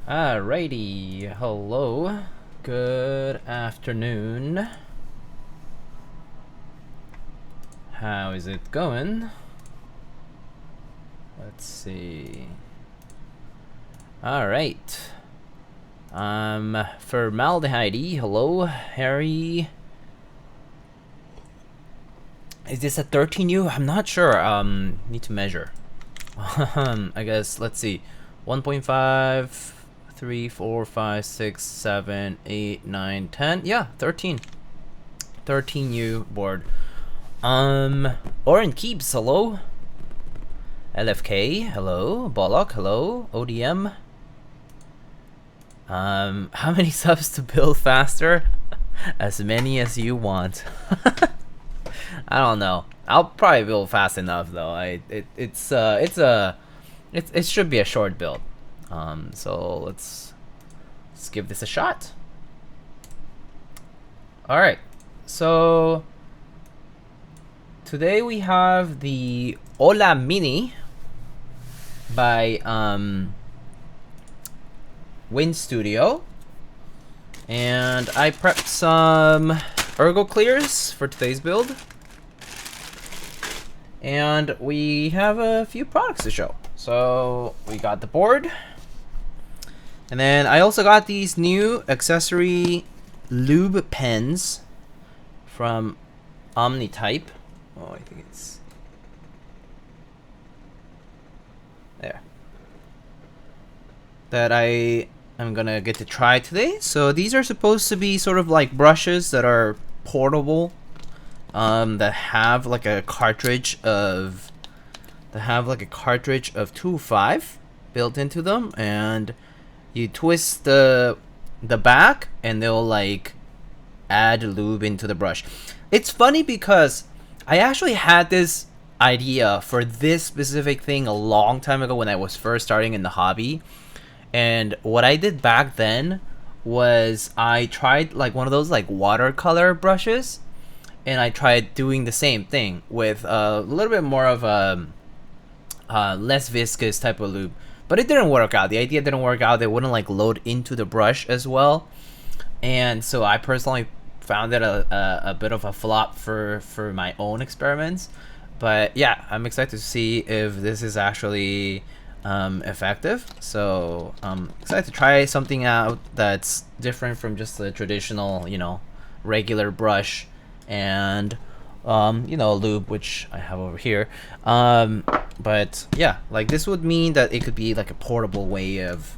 Alrighty, hello, good afternoon. How is it going? Let's see. Alright. Formaldehyde, hello, Harry. Is this a 13U? I'm not sure. Need to measure. I guess, let's see. 1.5, 3, 4, 5, 6, 7, 8, 9, 10. Yeah, 13. 13U board. Oren Keeps, hello. LFK, hello. Bollock, hello. ODM. How many subs to build faster? As many as you want. I don't know. I'll probably build fast enough though. It should be a short build. So let's give this a shot. All right. So today we have the Hola Mini by Wind Studio, and I prepped some ergo clears for today's build, and we have a few products to show. So we got the board, and then I also got these new accessory lube pens from Omnitype. Oh, I think it's there. That I am gonna get to try today. So these are supposed to be sort of like brushes that are portable, that have like a cartridge of 2.5 built into them, and you twist the back and they'll like add lube into the brush. It's funny because I actually had this idea for this specific thing a long time ago when I was first starting in the hobby. And what I did back then was I tried like one of those like watercolor brushes, and I tried doing the same thing with a little bit more of a less viscous type of lube, but it didn't work out. The idea didn't work out. They wouldn't like load into the brush as well, and so I personally found it a bit of a flop for my own experiments. But yeah, I'm excited to see if this is actually effective. So I'm excited to try something out that's different from just the traditional, regular brush and lube, which I have over here. But yeah, like this would mean that it could be like a portable way of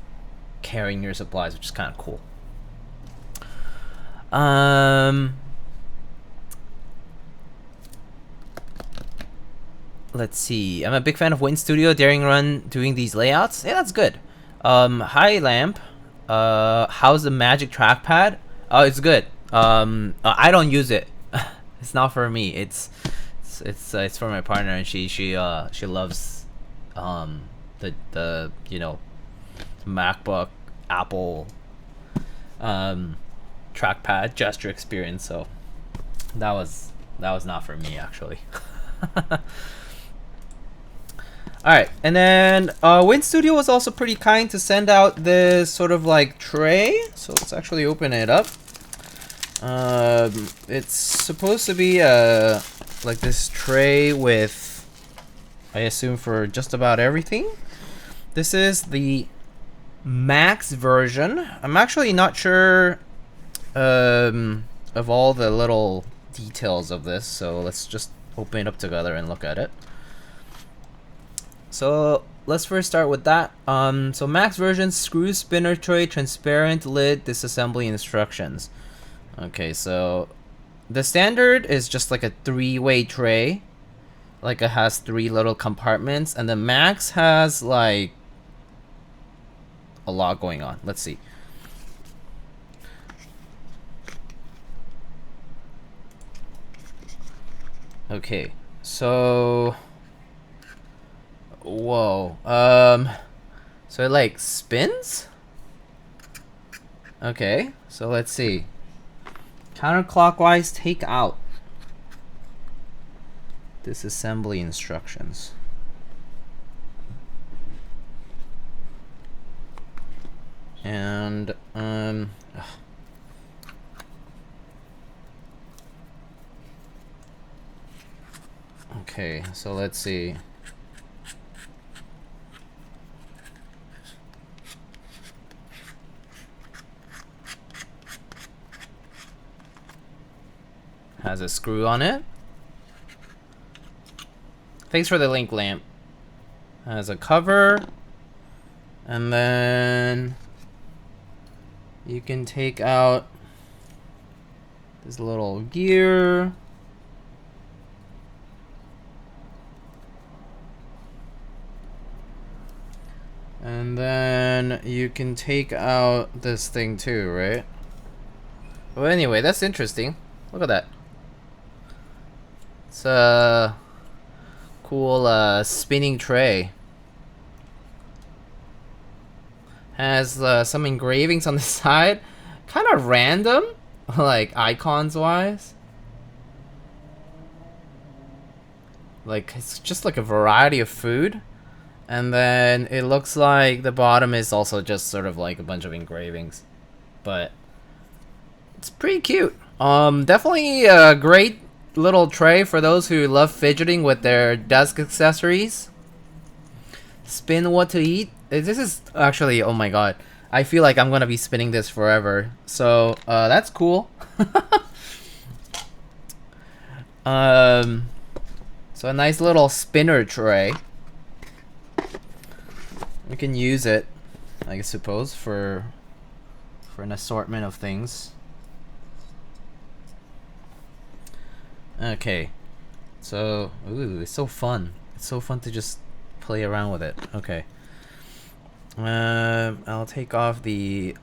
carrying your supplies, which is kind of cool. Let's see. I'm a big fan of Wind Studio Daring Run doing these layouts. Yeah, that's good. Hi Lamp. How's the Magic Trackpad? Oh, it's good. I don't use it. It's not for me. It's for my partner, and she loves the MacBook Apple trackpad gesture experience. So that was not for me actually. Alright, and then Wind Studio was also pretty kind to send out this sort of like tray. So let's actually open it up. It's supposed to be like this tray with, I assume, for just about everything. This is the max version. I'm actually not sure of all the little details of this, so let's just open it up together and look at it. So let's first start with that. So max version, screw spinner tray, transparent lid, disassembly instructions. Okay, so the standard is just like a 3-way tray, like it has 3 little compartments, and the max has like a lot going on. Let's see. Okay, so whoa, so it like spins? Okay, so let's see. Counterclockwise, take out. Disassembly instructions. And okay, so let's see. Has a screw on it. Thanks for the link, lamp. Has a cover, and then you can take out this little gear. And then you can take out this thing too, right? Well, anyway, that's interesting. Look at that. It's a cool spinning tray. Has some engravings on the side. Kind of random, like icons wise. Like it's just like a variety of food. And then it looks like the bottom is also just sort of like a bunch of engravings. But it's pretty cute. Definitely a great little tray for those who love fidgeting with their desk accessories. Spin what to eat. This is actually, oh my god. I feel like I'm gonna be spinning this forever. So, that's cool. So a nice little spinner tray. We can use it, I suppose, for an assortment of things. Okay, so ooh, it's so fun. It's so fun to just play around with it. Okay, I'll take off the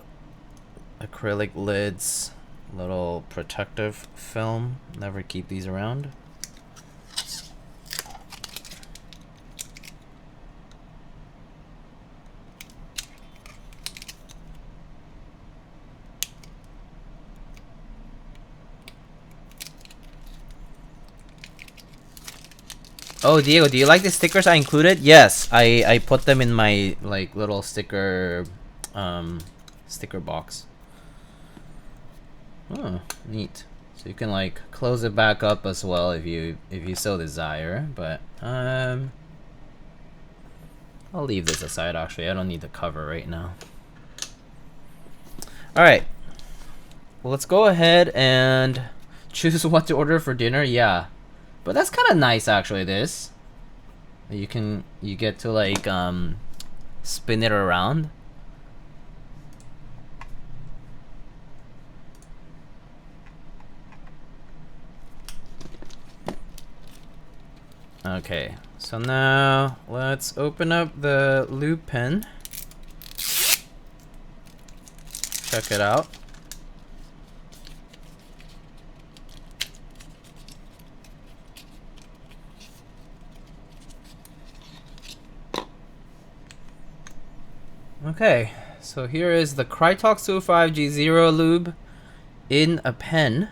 acrylic lids, little protective film. Never keep these around. Oh, Diego, do you like the stickers I included? Yes, I put them in my like little sticker box. Oh, neat. So you can like close it back up as well if you so desire, but I'll leave this aside actually. I don't need the cover right now. All right. Well, let's go ahead and choose what to order for dinner. Yeah. But that's kind of nice actually, this. You get to like spin it around. Okay, so now let's open up the lube pen. Check it out. Okay, so here is the Krytox 205G0 lube in a pen.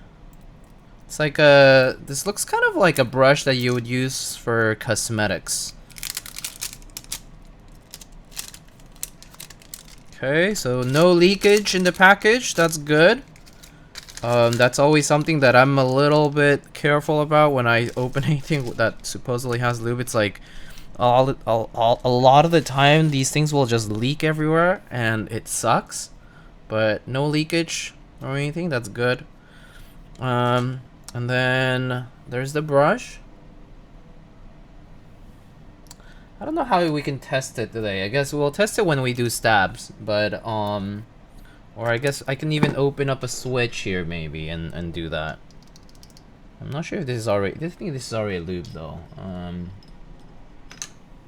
It's like a, this looks kind of like a brush that you would use for cosmetics. Okay, so no leakage in the package, that's good. That's always something that I'm a little bit careful about when I open anything that supposedly has lube. It's like, a lot of the time these things will just leak everywhere and it sucks, but no leakage or anything, that's good. And then there's the brush. I don't know how we can test it today. I guess we'll test it when we do stabs, but or I guess I can even open up a switch here maybe and do that. I'm not sure if this is already, I think this is already lube though.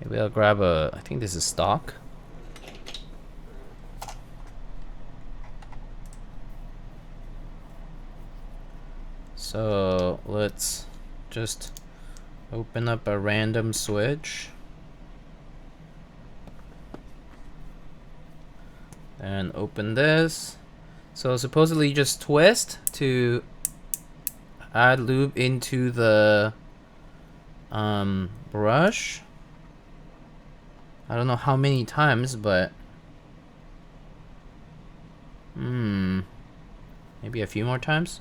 Maybe I'll grab a, I think this is stock. So let's just open up a random switch. And open this. So supposedly you just twist to add lube into the brush. I don't know how many times, but Maybe a few more times.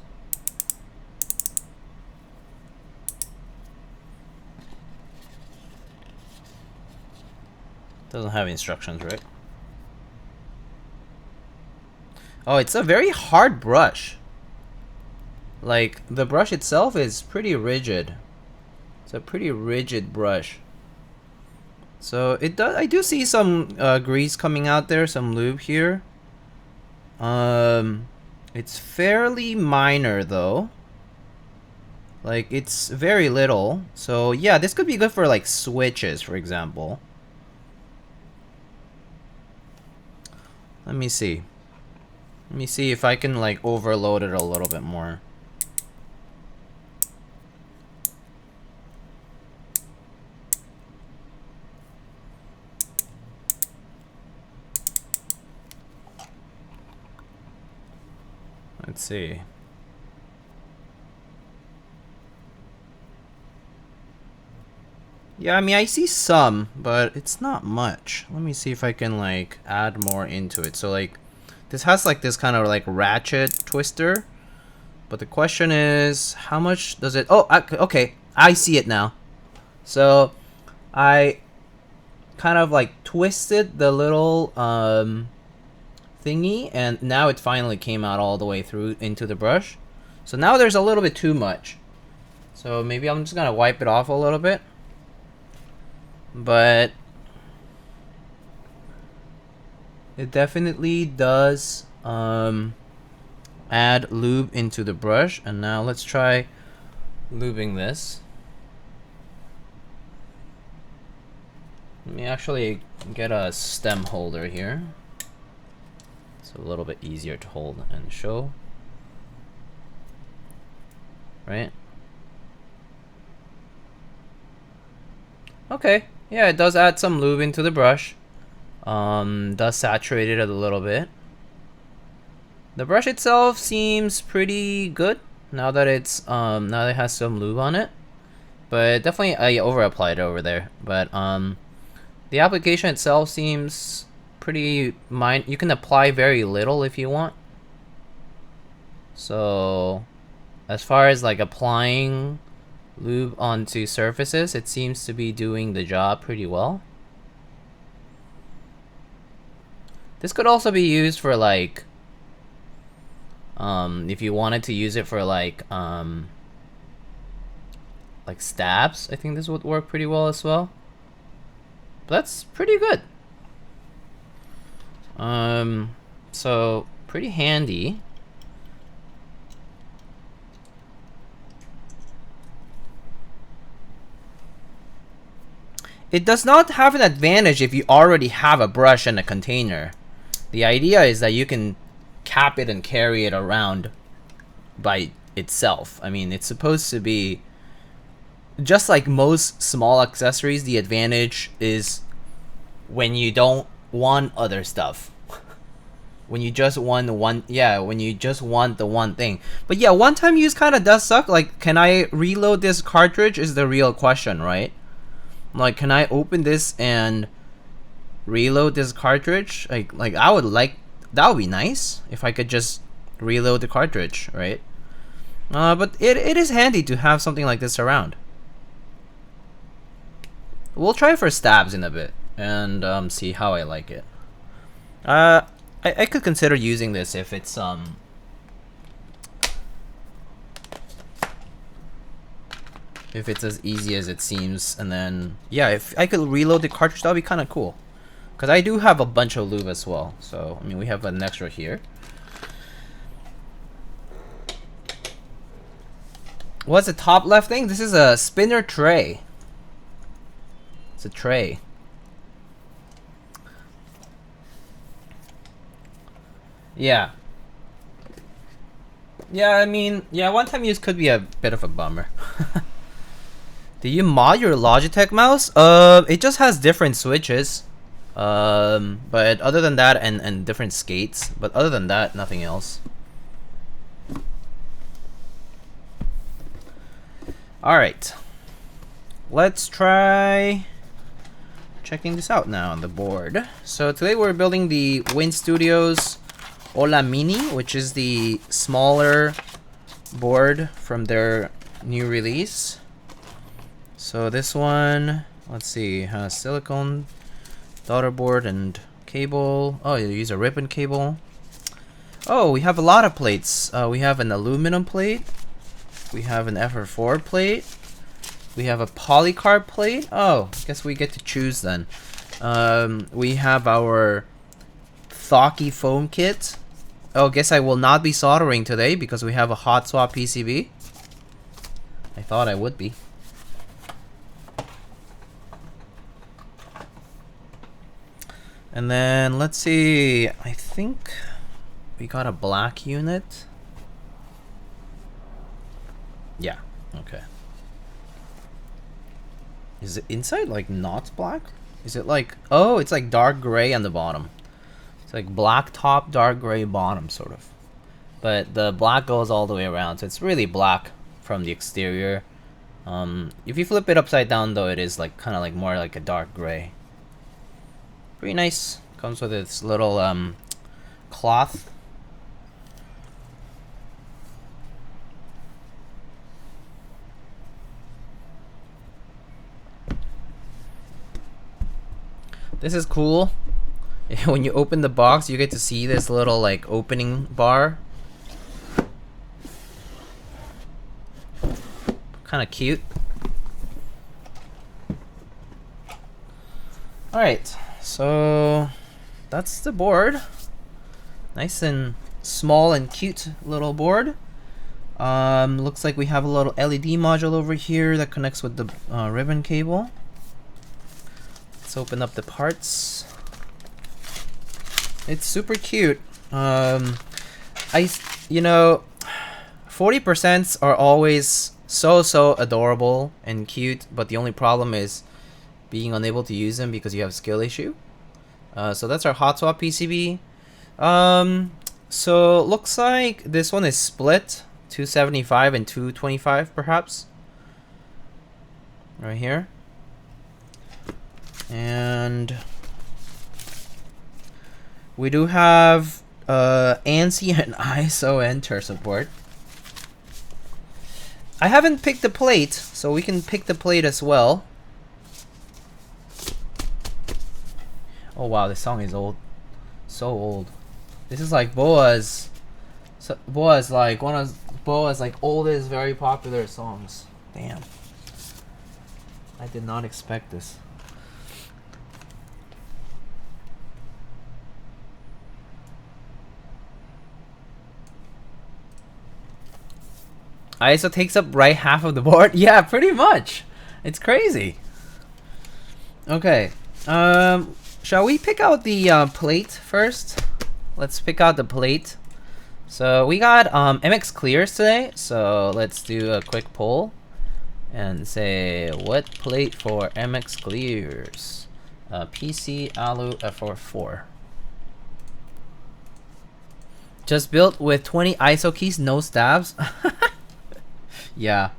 Doesn't have instructions, right? Oh, it's a very hard brush. Like, the brush itself is pretty rigid. It's a pretty rigid brush. So it does. I do see some grease coming out there, some lube here. It's fairly minor though. Like, it's very little. So yeah, this could be good for like switches, for example. Let me see. Let me see if I can like overload it a little bit more. Let's see. Yeah, I mean, I see some, but it's not much. Let me see if I can like add more into it. So like, this has like this kind of like ratchet twister. But the question is, how much does it... Oh, okay. I see it now. So, I kind of like twisted the little thingy, and now it finally came out all the way through into the brush. So now there's a little bit too much. So maybe I'm just gonna wipe it off a little bit. But it definitely does add lube into the brush. And now let's try lubing this. Let me actually get a stem holder here. It's a little bit easier to hold and show. Right? Okay. Yeah, it does add some lube into the brush. Does saturate it a little bit. The brush itself seems pretty good now that it's now that it has some lube on it. But definitely I over applied over there. But the application itself seems pretty you can apply very little if you want. So as far as like applying lube onto surfaces, it seems to be doing the job pretty well. This could also be used for like if you wanted to use it for like stabs. I think this would work pretty well as well. But that's pretty good. So pretty handy. It does not have an advantage if you already have a brush and a container. The idea is that you can cap it and carry it around by itself. I mean, it's supposed to be just like most small accessories. The advantage is when you don't want other stuff. When you just want when you just want the one thing. But yeah, one-time use kind of does suck. Like, can I reload this cartridge is the real question, right? Like, can I open this and reload this cartridge? Like I would like, that would be nice if I could just reload the cartridge, right? But it is handy to have something like this around. We'll try for stabs in a bit and see how I like it. I could consider using this if it's as easy as it seems, and then yeah, if I could reload the cartridge, that would be kind of cool. Because I do have a bunch of lube as well, so I mean, we have an extra here. What's the top left thing? This is a spinner tray. It's a tray. Yeah. Yeah, I mean, yeah, one-time use could be a bit of a bummer. Do you mod your Logitech mouse? It just has different switches. But other than that, and different skates. But other than that, nothing else. Alright. Let's try checking this out now on the board. So today we're building the Win Studios Hola Mini, which is the smaller board from their new release. So this one, let's see, has silicone daughter board and cable. Oh, you use a ribbon cable. Oh, we have a lot of plates. We have an aluminum plate. We have an FR4 plate. We have a polycarb plate. Oh, I guess we get to choose then. We have our Thocky foam kit. Oh, guess I will not be soldering today because we have a hot swap PCB. I thought I would be. And then let's see, I think we got a black unit. Yeah, okay. Is it inside like not black? Is it like, oh, it's like dark gray on the bottom. It's like black top, dark gray bottom sort of. But the black goes all the way around, so it's really black from the exterior. If you flip it upside down though, it is like kind of like more like a dark gray. Pretty nice. Comes with its little cloth. This is cool. When you open the box, you get to see this little like opening bar. Kind of cute. Alright, so that's the board. Nice and small and cute little board. Looks like we have a little LED module over here that connects with the ribbon cable. Let's open up the parts. It's super cute. You know, 40% are always so adorable and cute, but the only problem is being unable to use them because you have a skill issue. So that's our hot swap PCB. So looks like this one is split 275 and 225 perhaps. Right here. And we do have ANSI and ISO enter support. I haven't picked the plate, so we can pick the plate as well. Oh wow, this song is old. So old. This is like Boa's. Boa's like one of Boa's like oldest, very popular songs. Damn. I did not expect this. ISO takes up right half of the board. Yeah, pretty much. It's crazy. Okay. Shall we pick out the plate first? Let's pick out the plate. So we got MX clears today. So let's do a quick poll and say what plate for MX clears? PC Alu FR4. Just built with 20 ISO keys, no stabs. Yeah.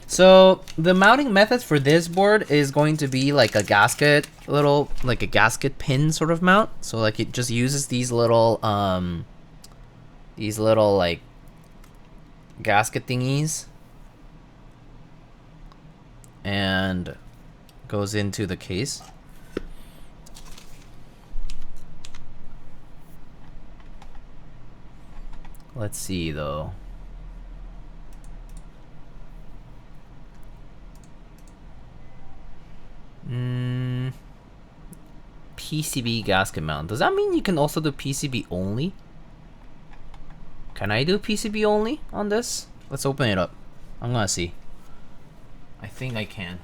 So the mounting methods for this board is going to be like a gasket, like a gasket pin sort of mount. So like it just uses these little like gasket thingies and goes into the case. Let's see though. PCB gasket mount. Does that mean you can also do PCB only? Can I do PCB only on this? Let's open it up. I'm gonna see. I think I can,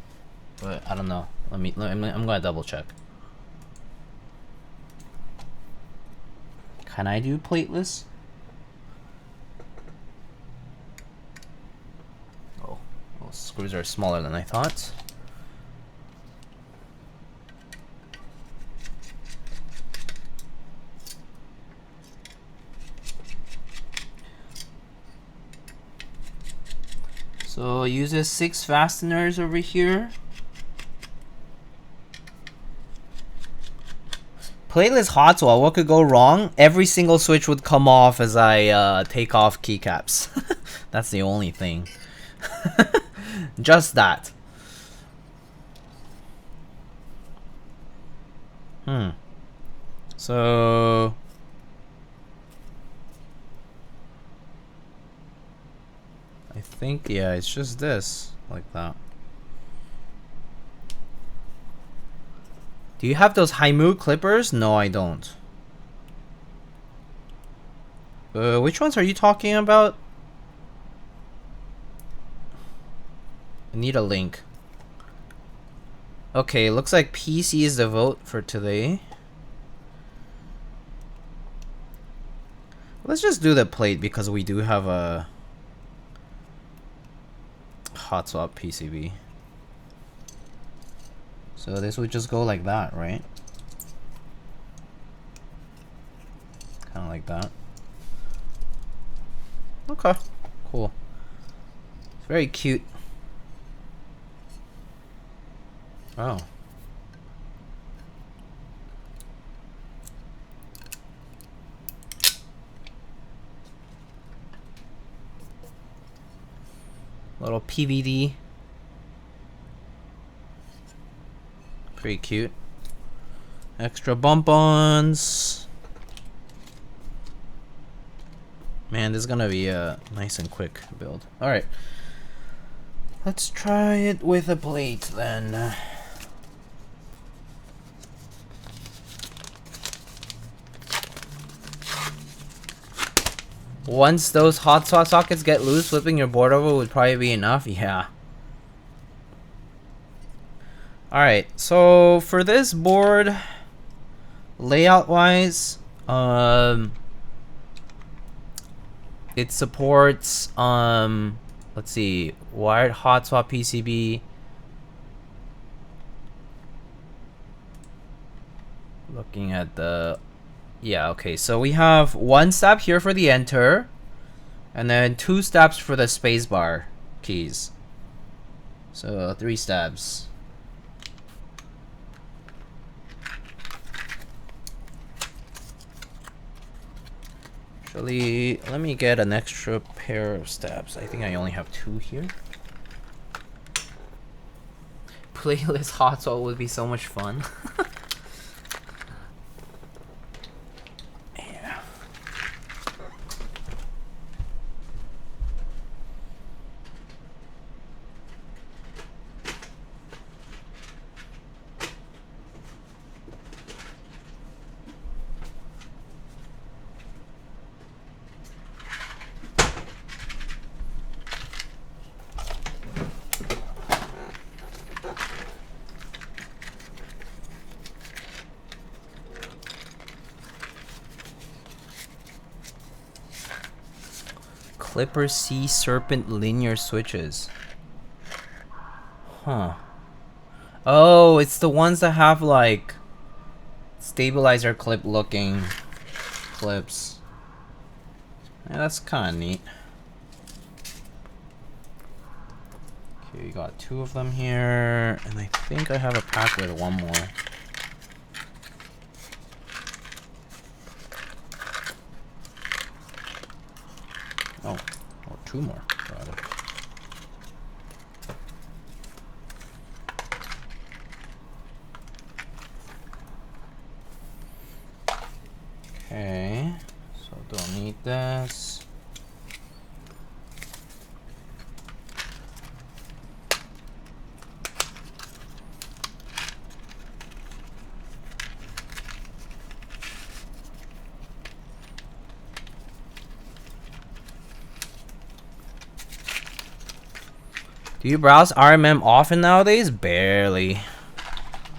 but I don't know. I'm gonna double check. Can I do plateless? Oh, those screws are smaller than I thought. So it uses 6 fasteners over here. Plateless hot swap, what could go wrong? Every single switch would come off as I take off keycaps. That's the only thing. Just that. So I think, yeah, it's just this, like that. Do you have those Haimu clippers? No, I don't. Which ones are you talking about? I need a link. Okay, looks like PC is the vote for today. Let's just do the plate because we do have a hot swap PCB. So this would just go like that, right? Kind of like that. Okay, cool. It's very cute. Oh. Little PVD. Pretty cute. Extra bump-ons. Man, this is gonna be a nice and quick build. Alright. Let's try it with a plate then. Once those hot swap sockets get loose, flipping your board over would probably be enough. Yeah. Alright, so for this board, layout wise, it supports let's see, wired hot swap PCB. Looking at the, yeah, okay, so we have one step here for the enter, and then 2 steps for the spacebar keys. So 3 steps. Actually, let me get an extra pair of steps. I think I only have 2 here. Playlist hot swap would be so much fun. Yeah. Clipper C Serpent linear switches. Huh. Oh, it's the ones that have like stabilizer clip looking clips. Yeah, that's kind of neat. Okay, we got 2 of them here, and I think I have a pack with 1 more. Oh, or 2 more, rather. Okay, so don't need this. Do you browse RMM often nowadays? Barely.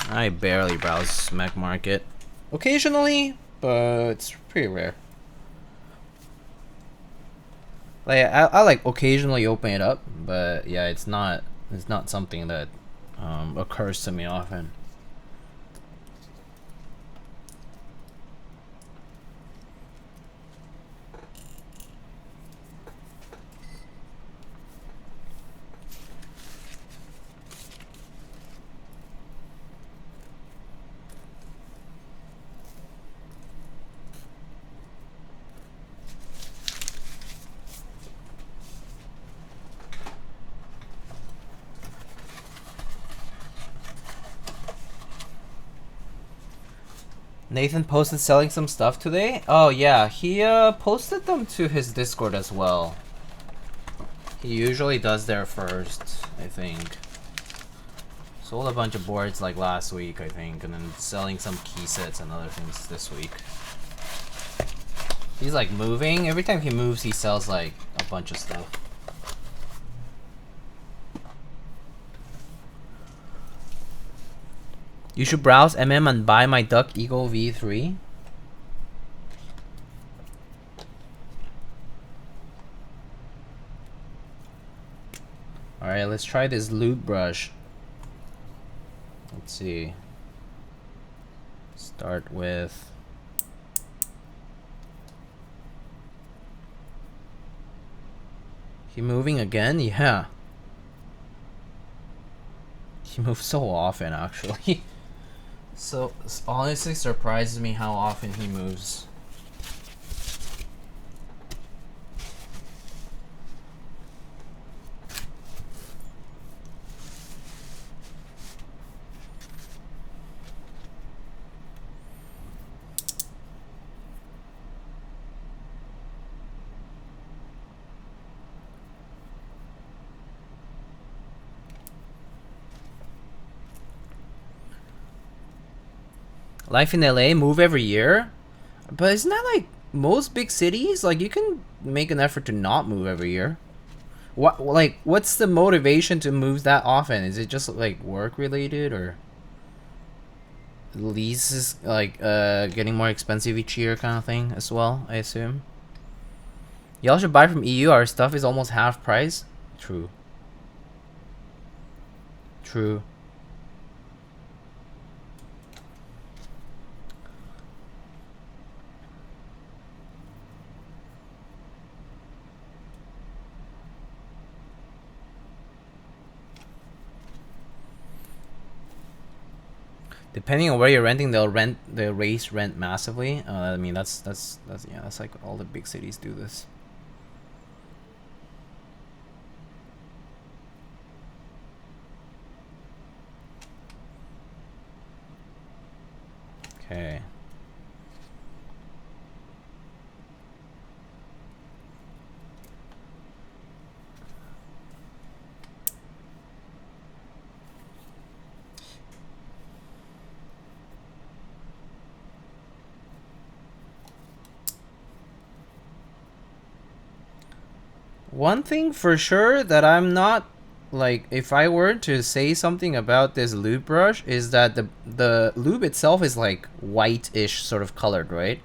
I barely browse Mech Market. Occasionally, but it's pretty rare. Like I like occasionally open it up, but yeah, it's not something that occurs to me often. Nathan posted selling some stuff today. Oh yeah, he posted them to his Discord as well. He usually does there first, I think. Sold a bunch of boards like last week, I think, and then selling some key sets and other things this week. He's like moving. Every time he moves, he sells like a bunch of stuff. You should browse and buy my Duck Eagle V3. Alright, let's try this lube brush. Let's see. Start with... He moving again? Yeah. He moves so often, actually. So, honestly surprises me how often he moves. Life in LA, move every year? But isn't that like most big cities? Like you can make an effort to not move every year. What's the motivation to move that often? Is it just like work related or leases like getting more expensive each year kind of thing as well, I assume? Y'all should buy from EU, our stuff is almost half price. True. True. Depending on where you're renting, they'll raise rent massively. I mean that's yeah, that's like all the big cities do this. Okay. One thing for sure that I'm not like, if I were to say something about this lube brush, is that the lube itself is like white-ish sort of colored, right?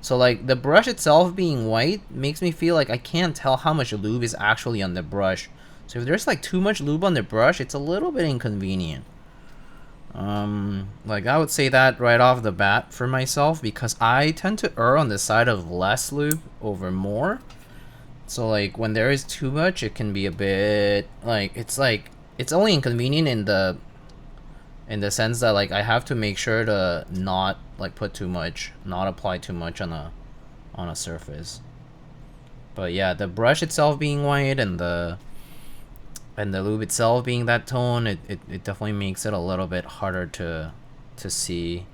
So like the brush itself being white makes me feel like I can't tell how much lube is actually on the brush. So if there's like too much lube on the brush, it's a little bit inconvenient. Like I would say that right off the bat for myself, because I tend to err on the side of less lube over more. So like when there is too much, it can be a bit like it's only inconvenient in the sense that like I have to make sure to not like put too much, not apply too much on a surface. But yeah, the brush itself being white and the lube itself being that tone, it definitely makes it a little bit harder to see.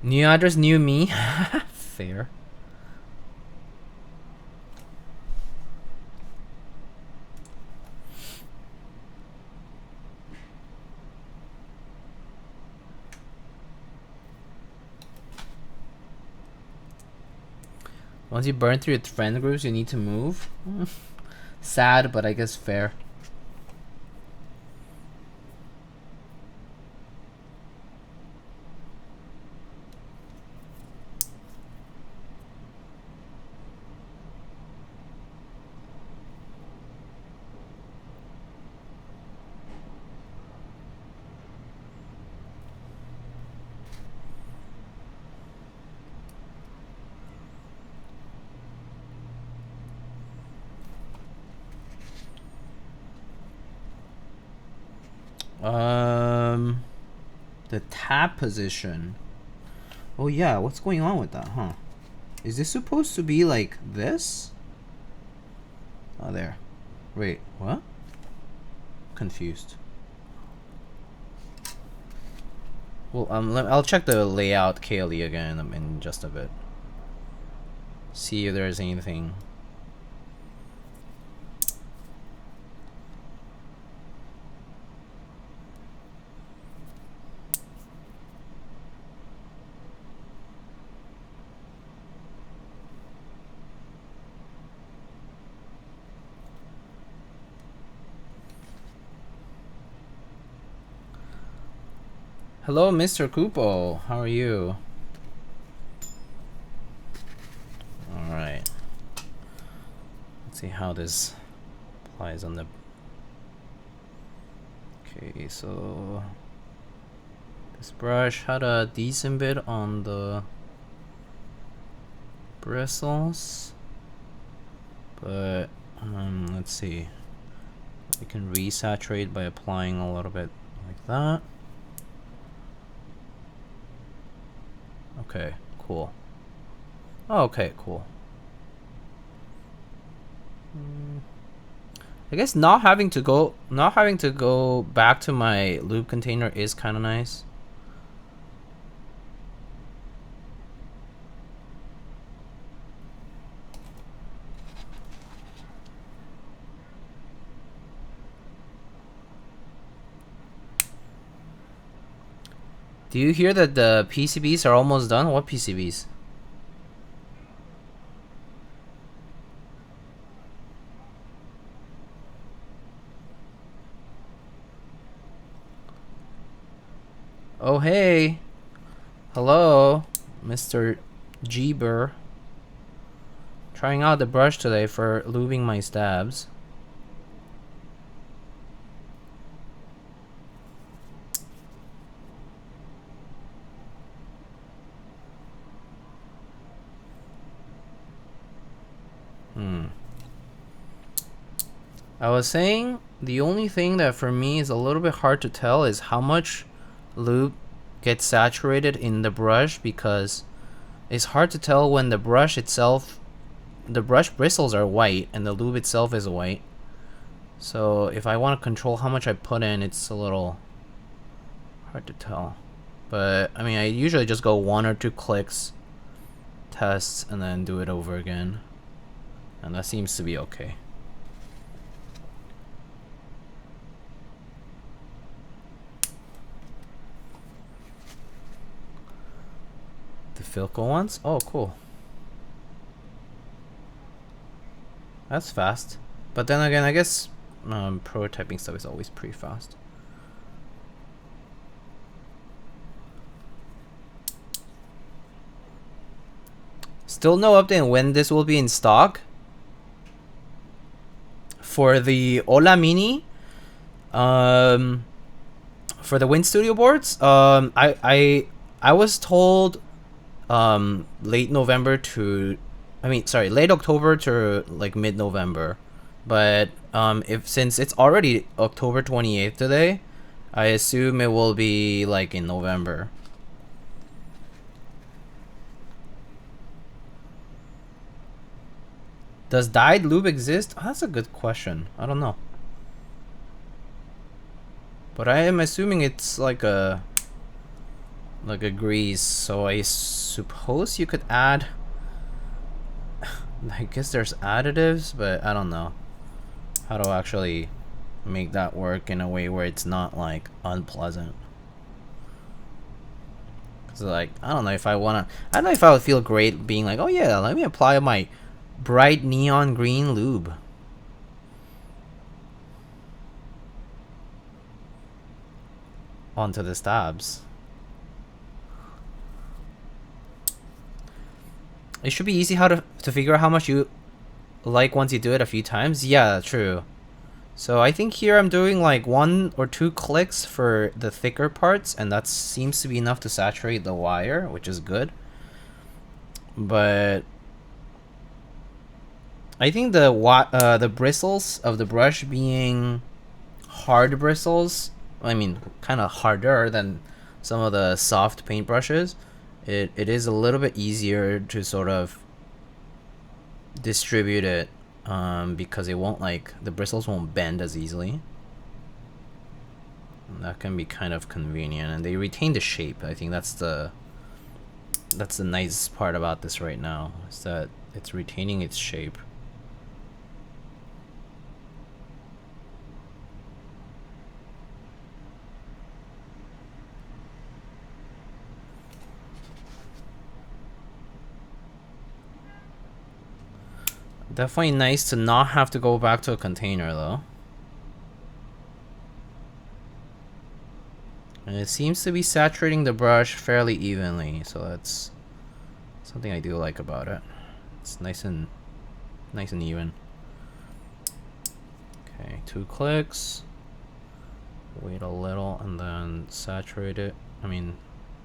New address, new me. Fair. Once you burn through your friend groups, you need to move. Sad, but I guess fair. The tap position. Oh yeah, what's going on with that, huh? Is this supposed to be like this? Oh, there. Wait, what? confused. Well, I'll check the layout Kaylee again in just a bit. See if there's anything. Hello, Mr. Kupo. How are you? Alright. Let's see how this applies on the... Okay, so... This brush had a decent bit on the bristles. But, let's see. We can resaturate by applying a little bit like that. Okay, cool. Oh, okay, cool. I guess not having to go back to my lube container is kind of nice. Do you hear that the PCBs are almost done? What PCBs? Oh, hey. Hello, Mr. Jeeber. Trying out the brush today for lubing my stabs. I was saying the only thing that for me is a little bit hard to tell is how much lube gets saturated in the brush, because it's hard to tell when the brush itself, the brush bristles are white and the lube itself is white. So if I want to control how much I put in, it's a little hard to tell. But I mean, I usually just go 1 or 2 clicks, tests, and then do it over again. And that seems to be okay. The Philco ones? Oh, cool. That's fast. But then again, I guess prototyping stuff is always pretty fast. Still no update on when this will be in stock. For the Hola Mini, for the Win Studio boards, I was told late November to, late October to like mid-November. But since it's already October 28th today, I assume it will be like in November. Does dyed lube exist? Oh, that's a good question. I don't know. But I am assuming it's like a grease, so I suppose you could add, I guess there's additives, but I don't know how to actually make that work in a way where it's not like unpleasant. Cause like, I don't know if I would feel great being like, oh yeah, let me apply my bright neon green lube onto the stabs. It should be easy how to figure out how much you like once you do it a few times. Yeah, true. So I think here I'm doing like 1 or 2 clicks for the thicker parts, and that seems to be enough to saturate the wire, which is good. But I think the bristles of the brush being hard bristles, I mean, kind of harder than some of the soft paint brushes, it is a little bit easier to sort of distribute it, because it won't, like, the bristles won't bend as easily. That can be kind of convenient, and they retain the shape. I think that's the nice part about this right now, is that it's retaining its shape. Definitely nice to not have to go back to a container though. And it seems to be saturating the brush fairly evenly, so that's something I do like about it. It's nice and even. Okay, 2 clicks. Wait a little and then saturate it. I mean,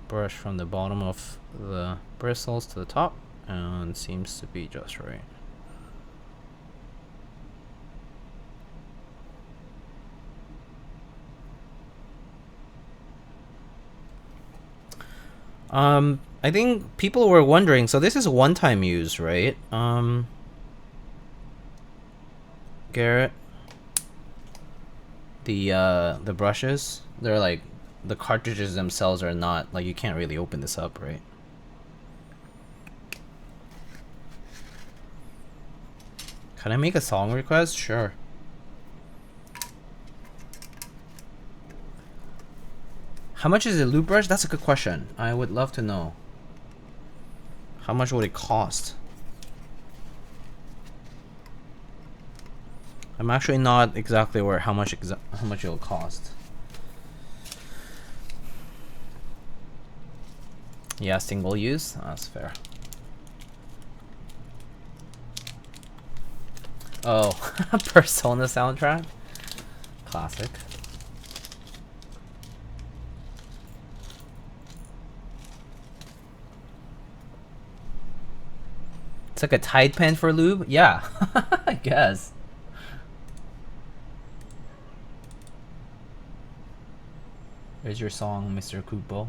brush from the bottom of the bristles to the top, and seems to be just right. I think people were wondering, so this is one-time use, right? Garrett, the brushes, they're like, the cartridges themselves are not, like, you can't really open this up, right? Can I make a song request? Sure. How much is a lube brush? That's a good question. I would love to know. How much would it cost? I'm actually not exactly aware how much it'll cost. Yeah, single use. That's fair. Oh, Persona soundtrack. Classic. It's like a Tide pen for lube? Yeah, I guess. There's your song, Mr. Kupo.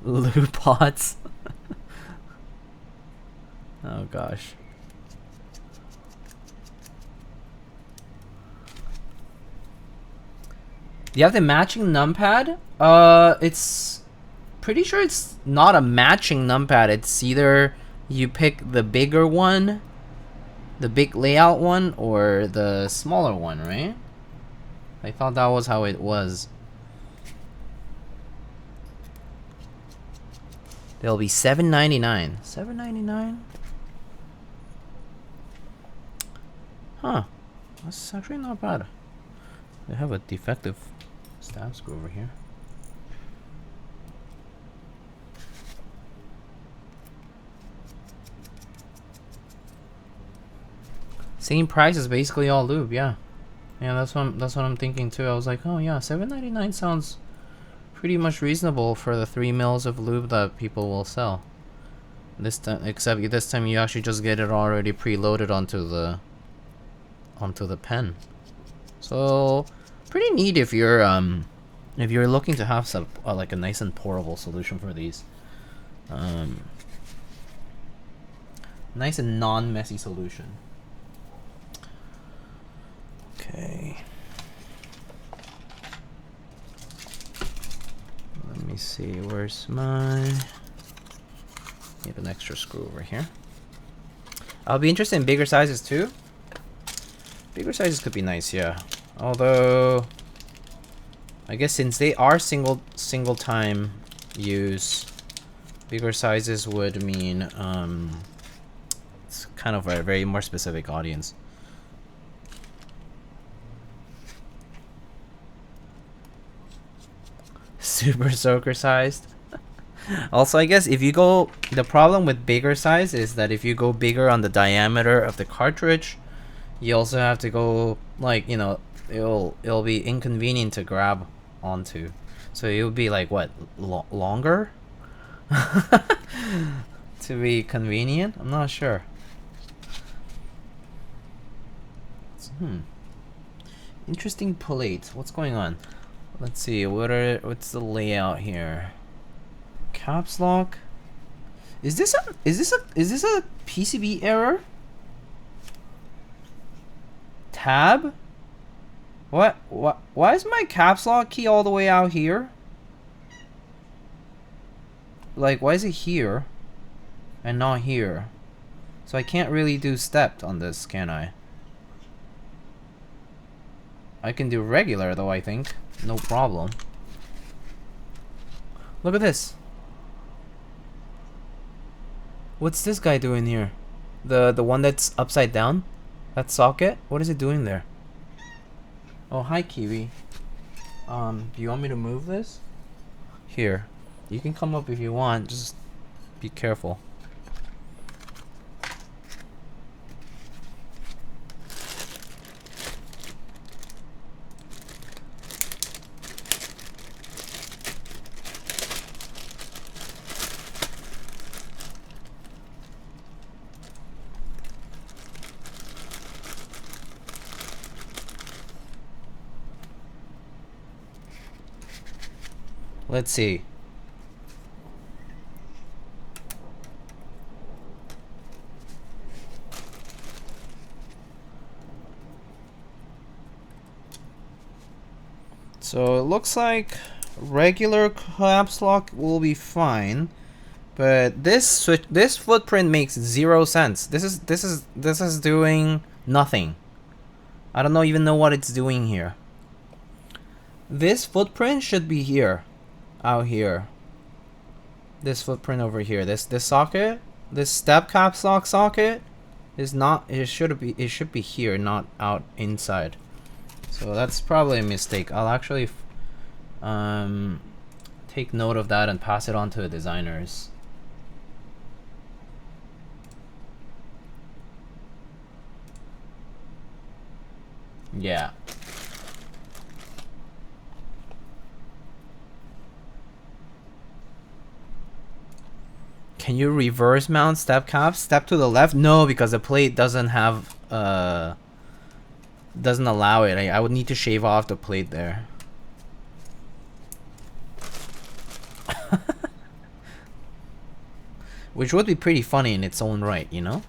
Lube pots. Oh gosh. Do you have the matching numpad? It's pretty sure it's not a matching numpad. It's either you pick the bigger one, the big layout one, or the smaller one, right? I thought that was how it was. They'll be $7.99. $7.99? Huh. That's actually not bad. They have a defective stab screw over here. Same price as basically all lube, yeah. Yeah, that's what I'm thinking too. I was like, oh yeah, $7.99 sounds pretty much reasonable for the 3 mils of lube that people will sell. This time, except this time you actually just get it already preloaded onto the pen. So pretty neat if you're looking to have some like a nice and portable solution for these. Nice and non-messy solution. Okay. Let me see, where's my... Need an extra screw over here. I'll be interested in bigger sizes too. Bigger sizes could be nice, yeah. Although, I guess since they are single time use, bigger sizes would mean it's kind of a very more specific audience. Super soaker sized. Also, I guess if you go, the problem with bigger size is that if you go bigger on the diameter of the cartridge, you also have to go, like, you know, it'll be inconvenient to grab onto. So it would be like what, longer to be convenient. I'm not sure. Interesting plate. What's going on? Let's see. What's the layout here? Caps lock. Is this a PCB error? Tab? What? Why is my caps lock key all the way out here? Like, why is it here and not here? So I can't really do stepped on this, can I? I can do regular though, I think. No problem. Look at this. What's this guy doing here? The one that's upside down? That socket? What is it doing there? Oh, hi Kiwi. Do you want me to move this? Here. You can come up if you want, just be careful. Let's see. So it looks like regular caps lock will be fine, but this footprint makes 0 sense. This is doing nothing. I don't even know what it's doing here. This footprint should be here, out here. This footprint over here. This socket, this step caps lock socket, is not. It should be here, not out inside. So that's probably a mistake. I'll actually take note of that and pass it on to the designers. Yeah. Can you reverse mount step caps? Step to the left? No, because the plate doesn't have doesn't allow it. I would need to shave off the plate there. Which would be pretty funny in its own right, you know?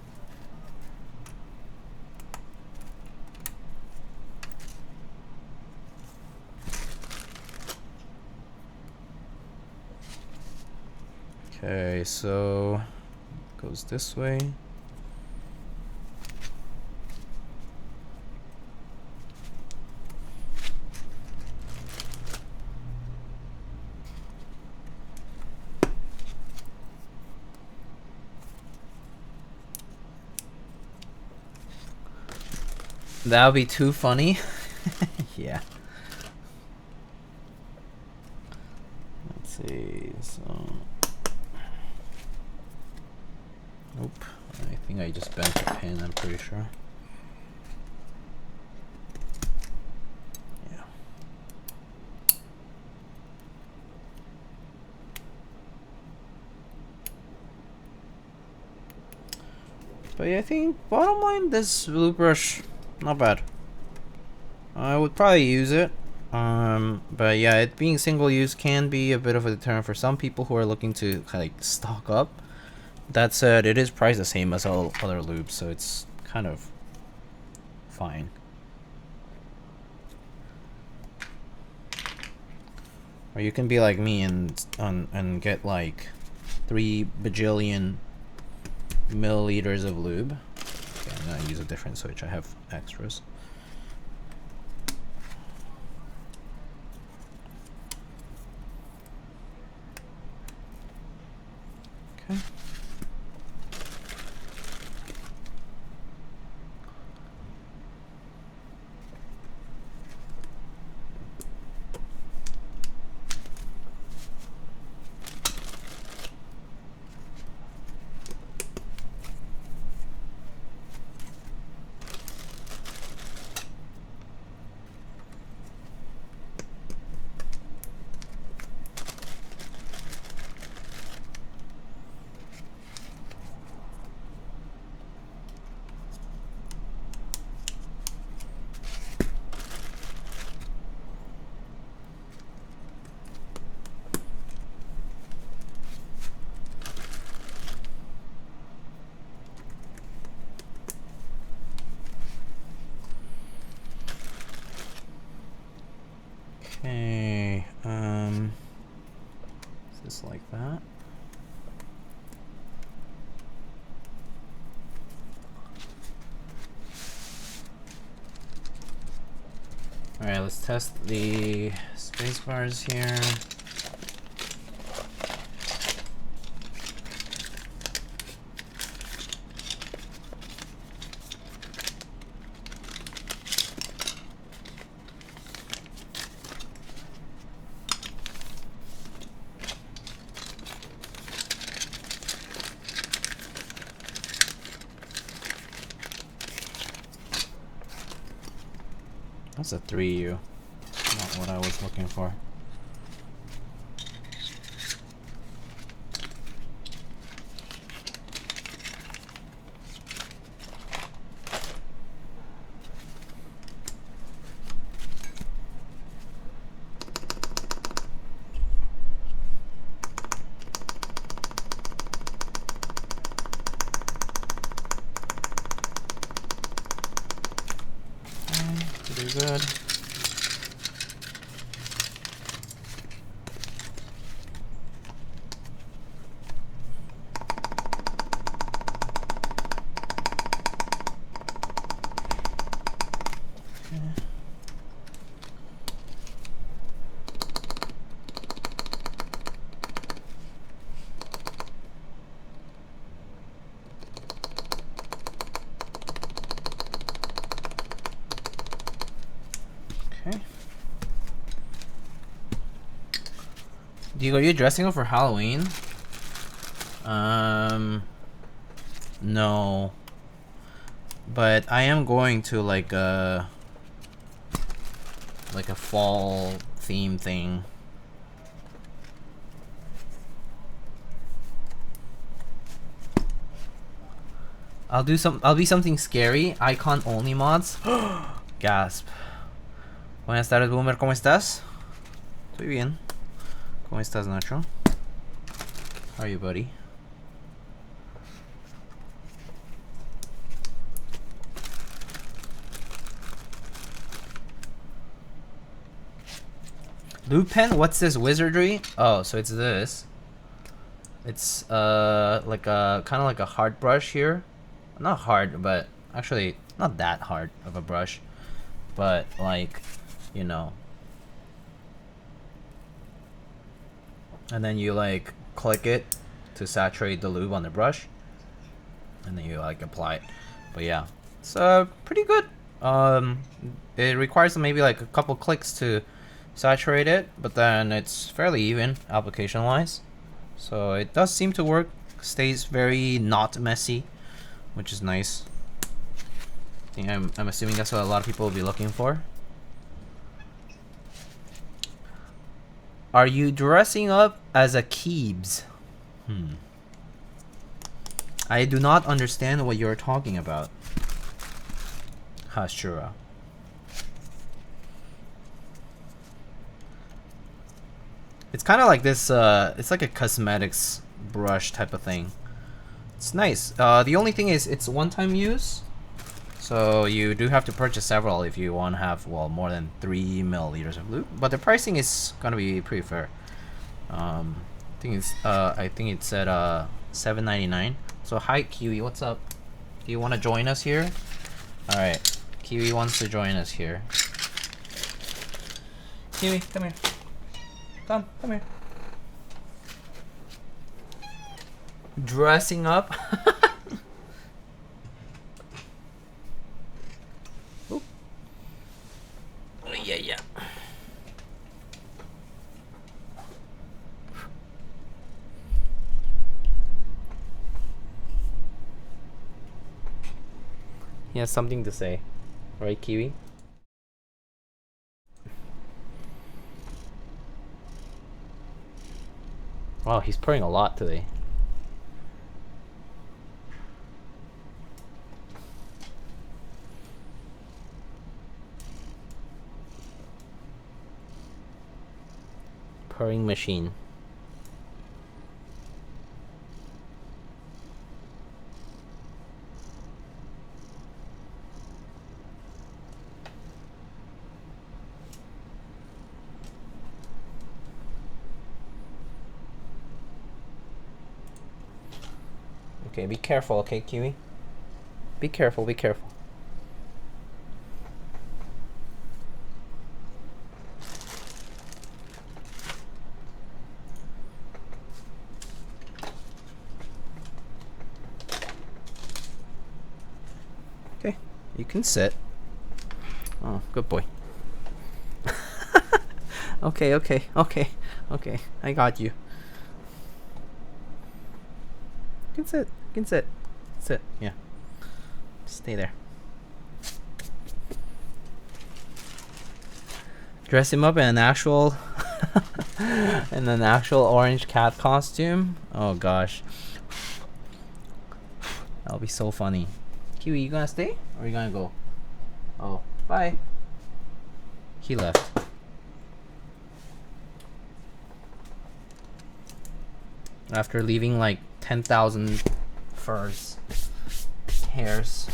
Okay, so goes this way. That would be too funny. Yeah. Let's see. So, nope. I think I just bent the pin. I'm pretty sure. Yeah. But yeah, I think bottom line, this lube brush, not bad. I would probably use it. But yeah, it being single use can be a bit of a deterrent for some people who are looking to like stock up. That said, it is priced the same as all other lubes, so it's kind of fine. Or you can be like me and get like 3 bajillion milliliters of lube. Okay, I'm gonna use a different switch. I have extras. Okay. Alright, let's test the space bars here. That's a 3U. Not what I was looking for. Pretty good. Okay. Are you dressing up for Halloween? No. But I am going to like a fall theme thing. I'll be something scary. Icon only mods. Gasp. Buenas tardes, Boomer, ¿cómo estás? Estoy bien. ¿Cómo estás, Nacho? How are you, buddy? Lube pen? What's this wizardry? Oh, so it's this. It's like a kind of like a hard brush here. Not hard, but actually not that hard of a brush. But like, you know. And then you like click it to saturate the lube on the brush. And then you like apply it. But yeah, it's pretty good. It requires maybe like a couple clicks to saturate it, but then it's fairly even application wise. So it does seem to work. Stays very not messy, which is nice. I think I'm assuming that's what a lot of people will be looking for. Are you dressing up as a Keycaps? I do not understand what you're talking about. Hashura. It's kind of like this, it's like a cosmetics brush type of thing. It's nice. The only thing is it's one-time use. So you do have to purchase several if you want to have, well, more than 3 milliliters of lube. But the pricing is gonna be pretty fair. I think it's at $7.99. So hi Kiwi, what's up? Do you want to join us here? All right, Kiwi wants to join us here. Kiwi, come here. Come here. Dressing up. Oop. Oh, yeah. He has something to say, right, Kiwi? Wow, he's purring a lot today. Purring machine. Okay, be careful, okay, Kiwi? Be careful, be careful. You can sit. Oh, good boy. Okay, okay, okay, okay. I got you. You can sit. You can sit. Sit. Yeah. Stay there. Dress him up in an actual in an actual orange cat costume. Oh gosh. That'll be so funny. Kiwi, you gonna stay? Or are you gonna go? Oh, bye. He left. After leaving like 10,000 furs. Hairs.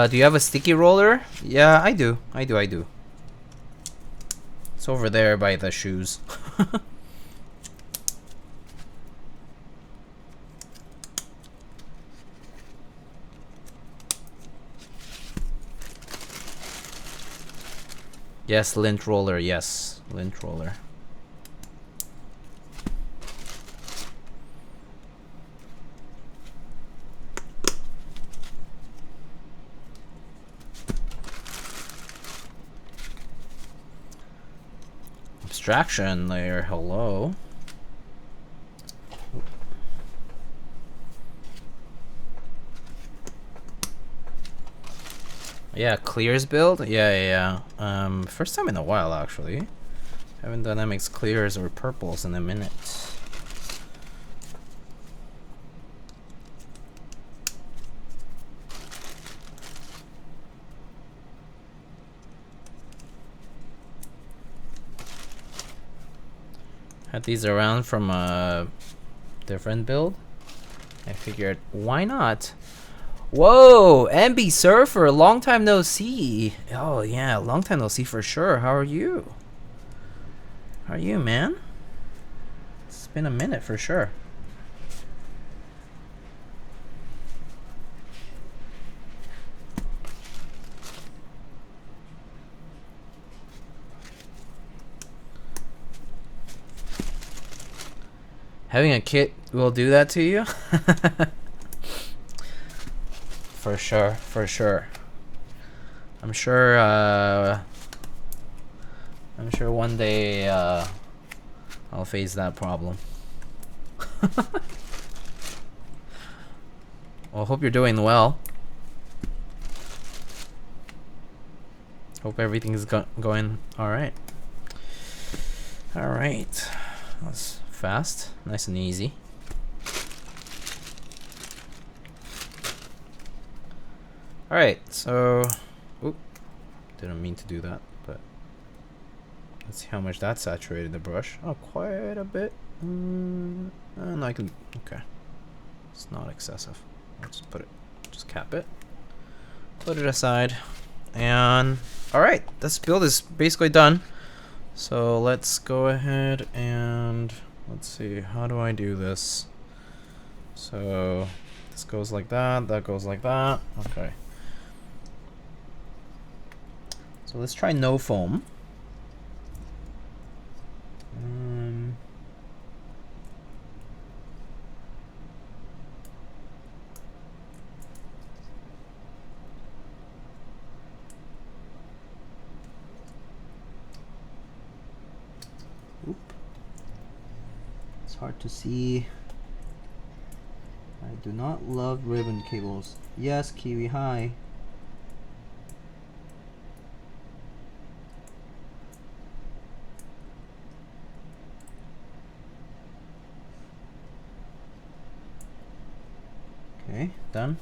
Do you have a sticky roller? Yeah, I do. I do. It's over there by the shoes. Yes, lint roller. Yes, lint roller. Abstraction layer, hello. Yeah, clears build? Yeah. First time in a while actually. Haven't done MX clears or purples in a minute. Had these around from a different build. I figured, why not? Whoa, MB Surfer, long time no see. Oh yeah, long time no see for sure. How are you? How are you, man? It's been a minute for sure. Having a kit will do that to you? For sure, for sure. I'm sure one day I'll face that problem. Well, hope you're doing well. Hope everything's going alright. Alright. That's fast, nice and easy. Alright, so oop, didn't mean to do that, but let's see how much that saturated the brush. Oh, quite a bit. And I can, okay, it's not excessive. Let's put it, just cap it, put it aside, and alright, this build is basically done. So let's go ahead and let's see, how do I do this? So this goes like that, that goes like that. Okay. So let's try no foam. Oop. It's hard to see. I do not love ribbon cables. Yes, Kiwi, hi. Okay, done.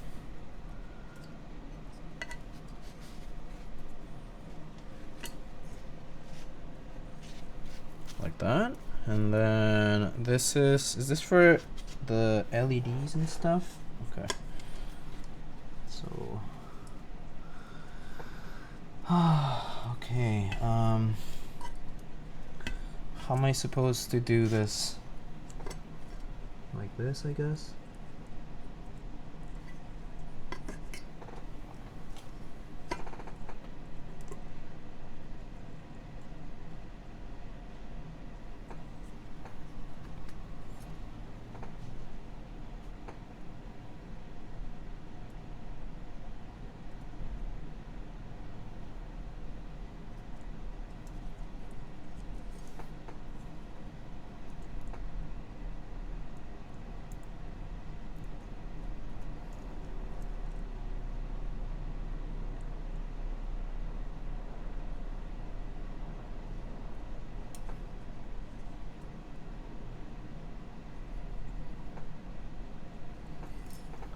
Like that. And then this is this for the LEDs and stuff? Okay. So okay, how am I supposed to do this? Like this, I guess.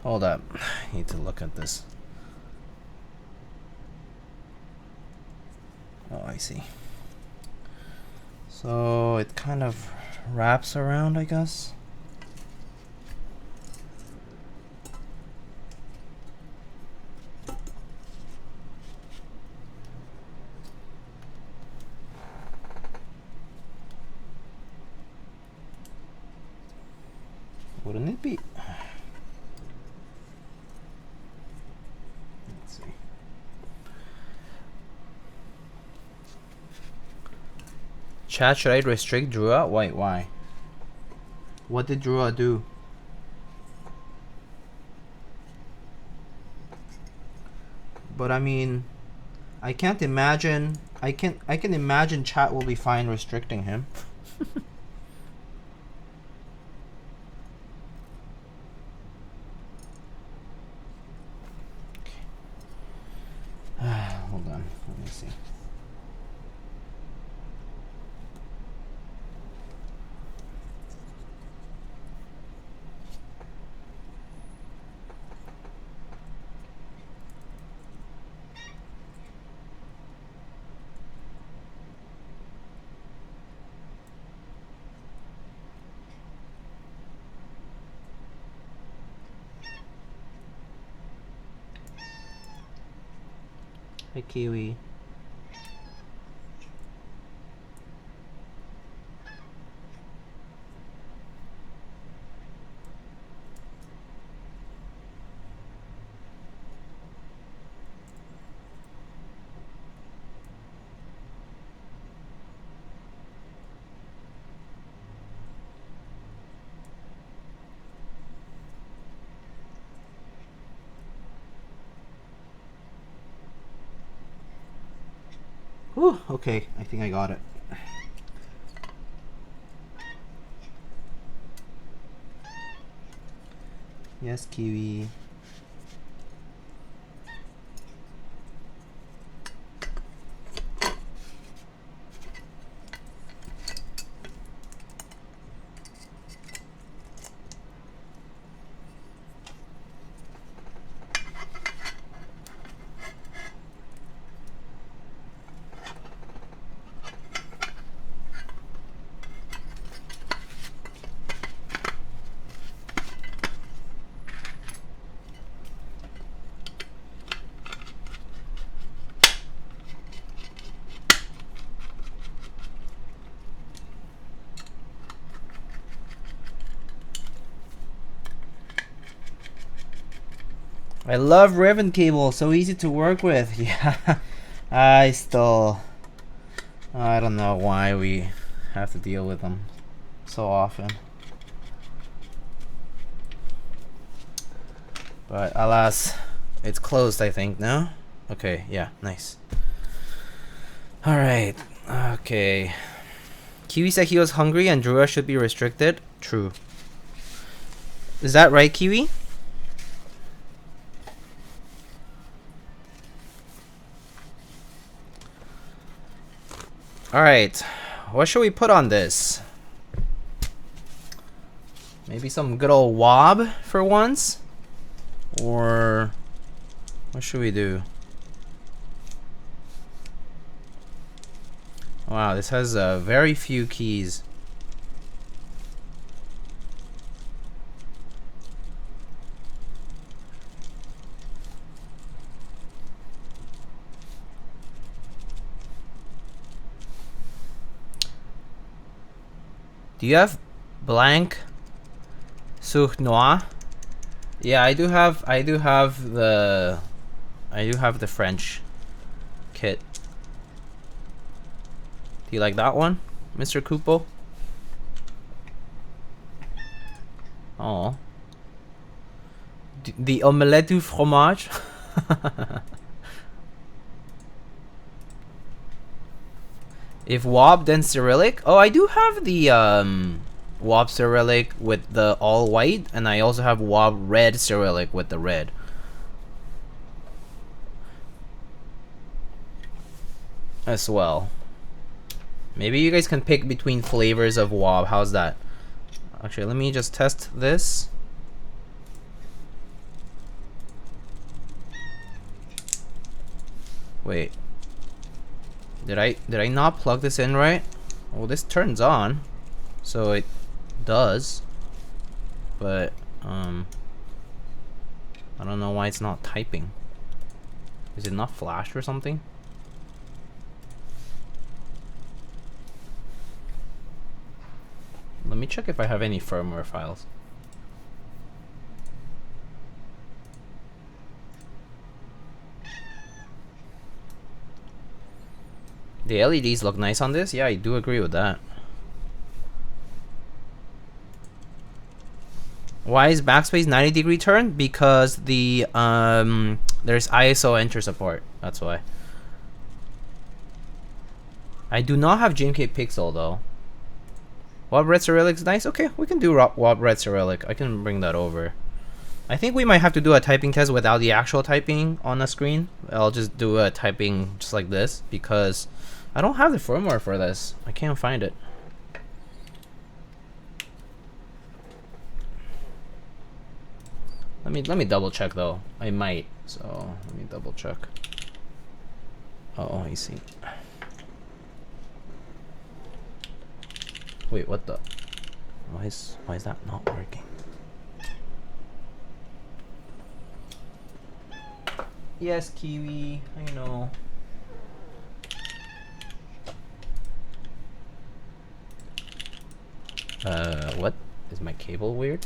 Hold up, I need to look at this. Oh, I see. So it kind of wraps around, I guess. Wouldn't it be? Let's see. Chat, should I restrict Drua? Wait, why? What did Drua do? But I mean, I can't imagine. I can imagine chat will be fine restricting him. Hold on, let me see. Hey, Kiwi. Whew, okay, I think I got it. Yes, Kiwi. I love ribbon cable, so easy to work with. Yeah, I don't know why we have to deal with them so often. But alas, it's closed, I think, now. Okay, yeah, nice. Alright, okay. Kiwi said he was hungry and Drua should be restricted. True. Is that right, Kiwi? Alright, what should we put on this? Maybe some good old WoB for once? Or what should we do? Wow, this has very few keys. Do you have blank sur noir? Yeah, I do have the French kit. Do you like that one, Mr. Kupo? Oh. The omelette du fromage? If WoB, then Cyrillic. Oh, I do have the WoB Cyrillic with the all white, and I also have WoB Red Cyrillic with the red. As well. Maybe you guys can pick between flavors of WoB. How's that? Actually, let me just test this. Wait. Did I not plug this in right? Well, this turns on. So it does. But I don't know why it's not typing. Is it not flashed or something? Let me check if I have any firmware files. The LEDs look nice on this. Yeah, I do agree with that. Why is backspace 90-degree turn? Because the there's ISO enter support. That's why. I do not have GMK Pixel though. WoB Red Cyrillic's nice. Okay, we can do WoB Red Cyrillic. I can bring that over. I think we might have to do a typing test without the actual typing on the screen. I'll just do a typing just like this because I don't have the firmware for this. I can't find it. Let me double check though. I might. So let me double check. Oh, I see. Wait, what the? Why is that not working? Yes, Kiwi. I know. What? Is my cable weird?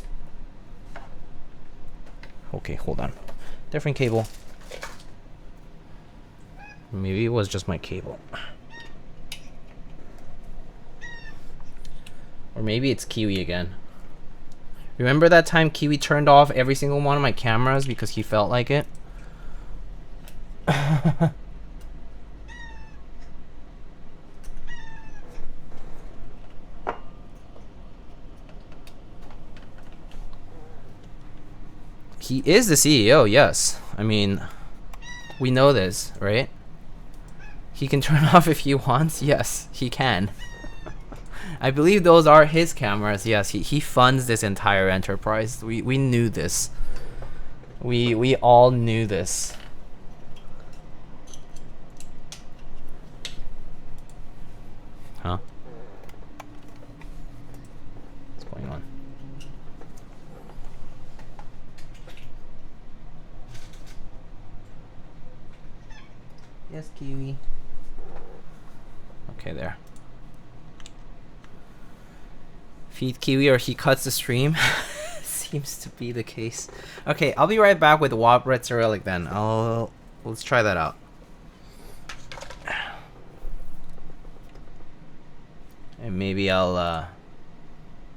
Okay, hold on. Different cable. Maybe it was just my cable. Or maybe it's Kiwi again. Remember that time Kiwi turned off every single one of my cameras because he felt like it? He is the CEO, yes. I mean, we know this, right? He can turn off if he wants. Yes, he can. I believe those are his cameras. Yes, he funds this entire enterprise. We knew this. We all knew this. Huh? What's going on? Yes, Kiwi. Okay, there. Feed Kiwi or he cuts the stream. Seems to be the case. Okay, I'll be right back with WoB Red Cyrillic then. Let's try that out. And maybe I'll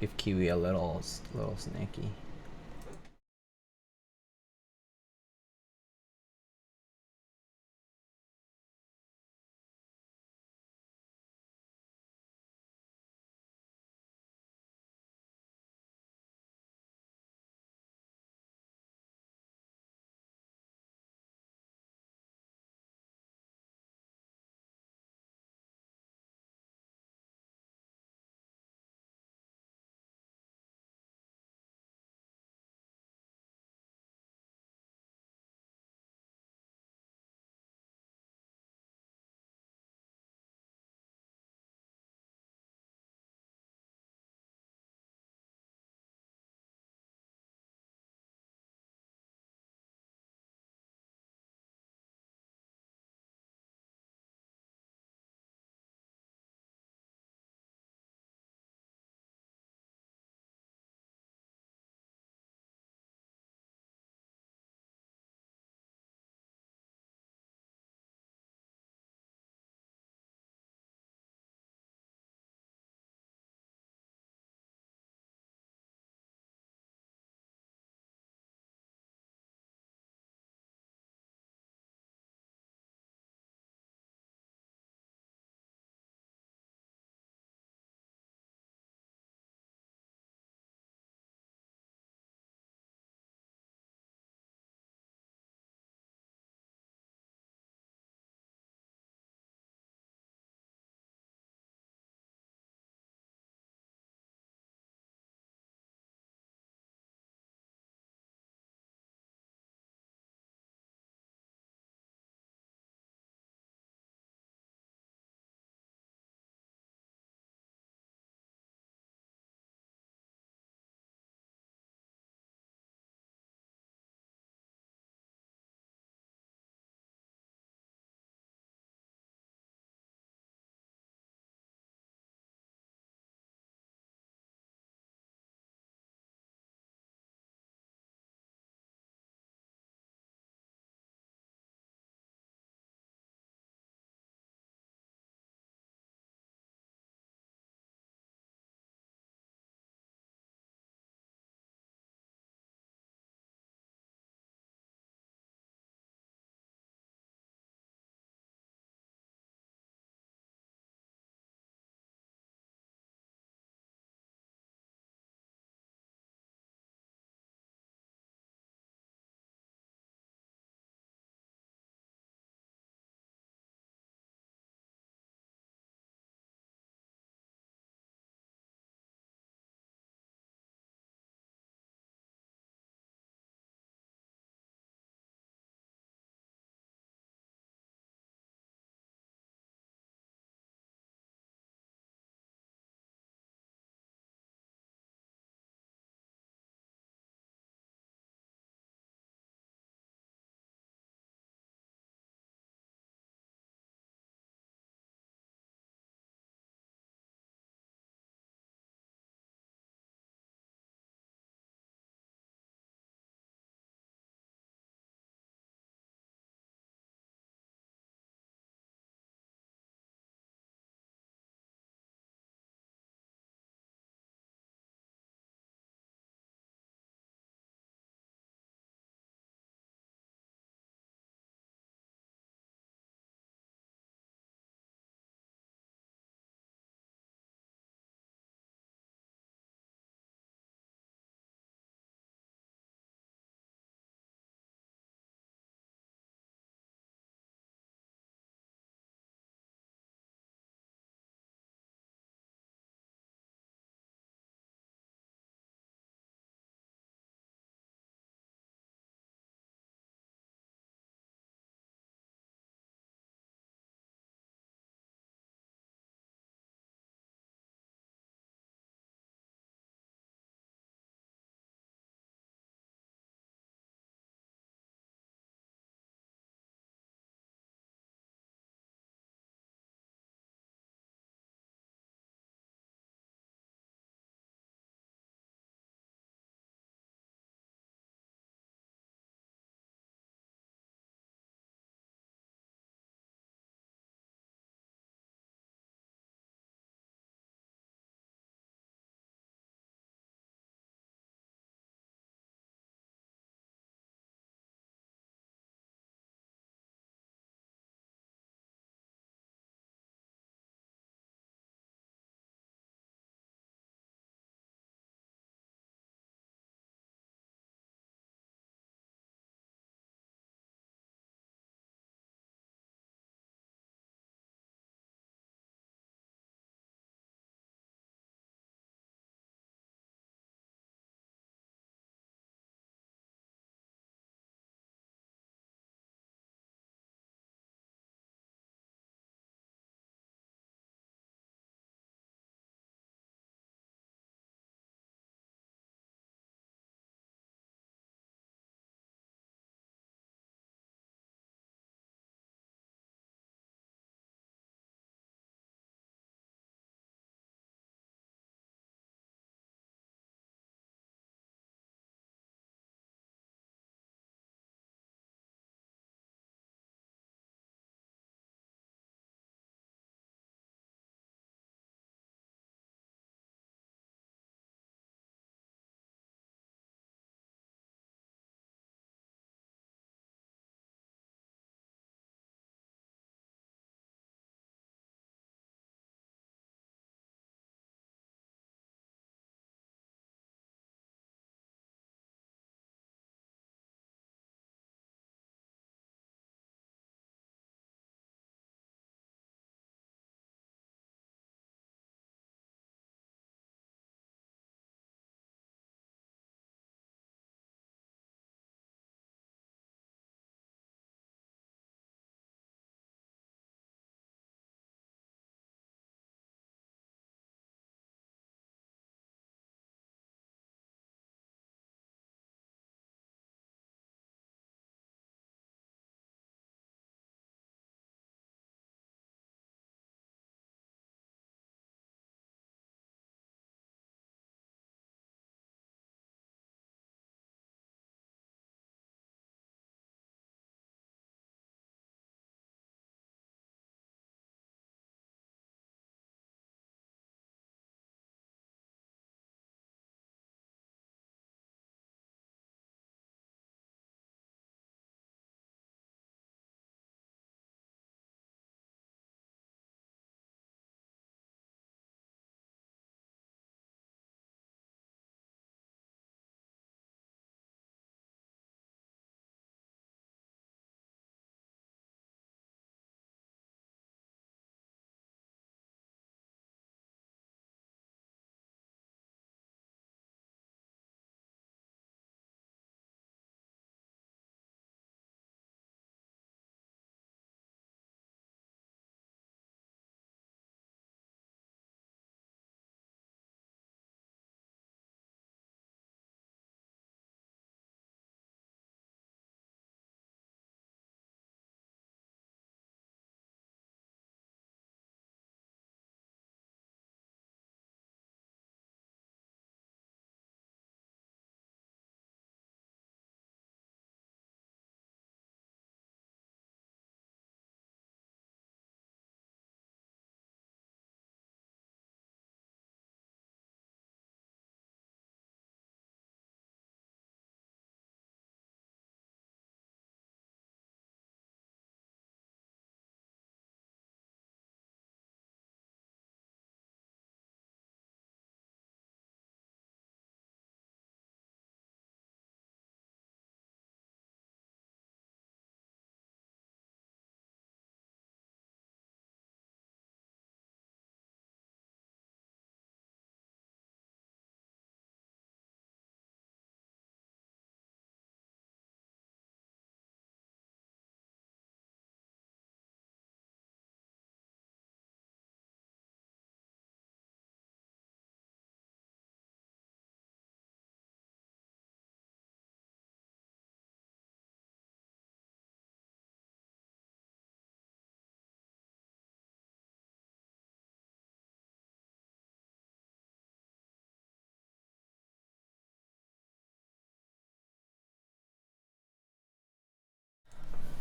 give Kiwi a little snacky.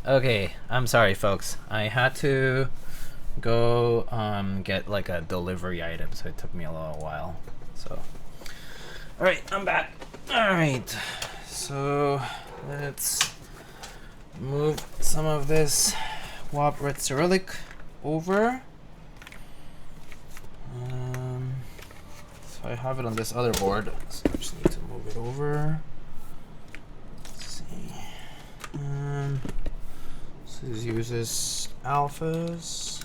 Okay, I'm sorry, folks. I had to go get like a delivery item, so it took me a little while. So, all right, I'm back. All right, so let's move some of this WoB Red Cyrillic over. So I have it on this other board, so I just need to move it over. Let's see. So this uses alphas.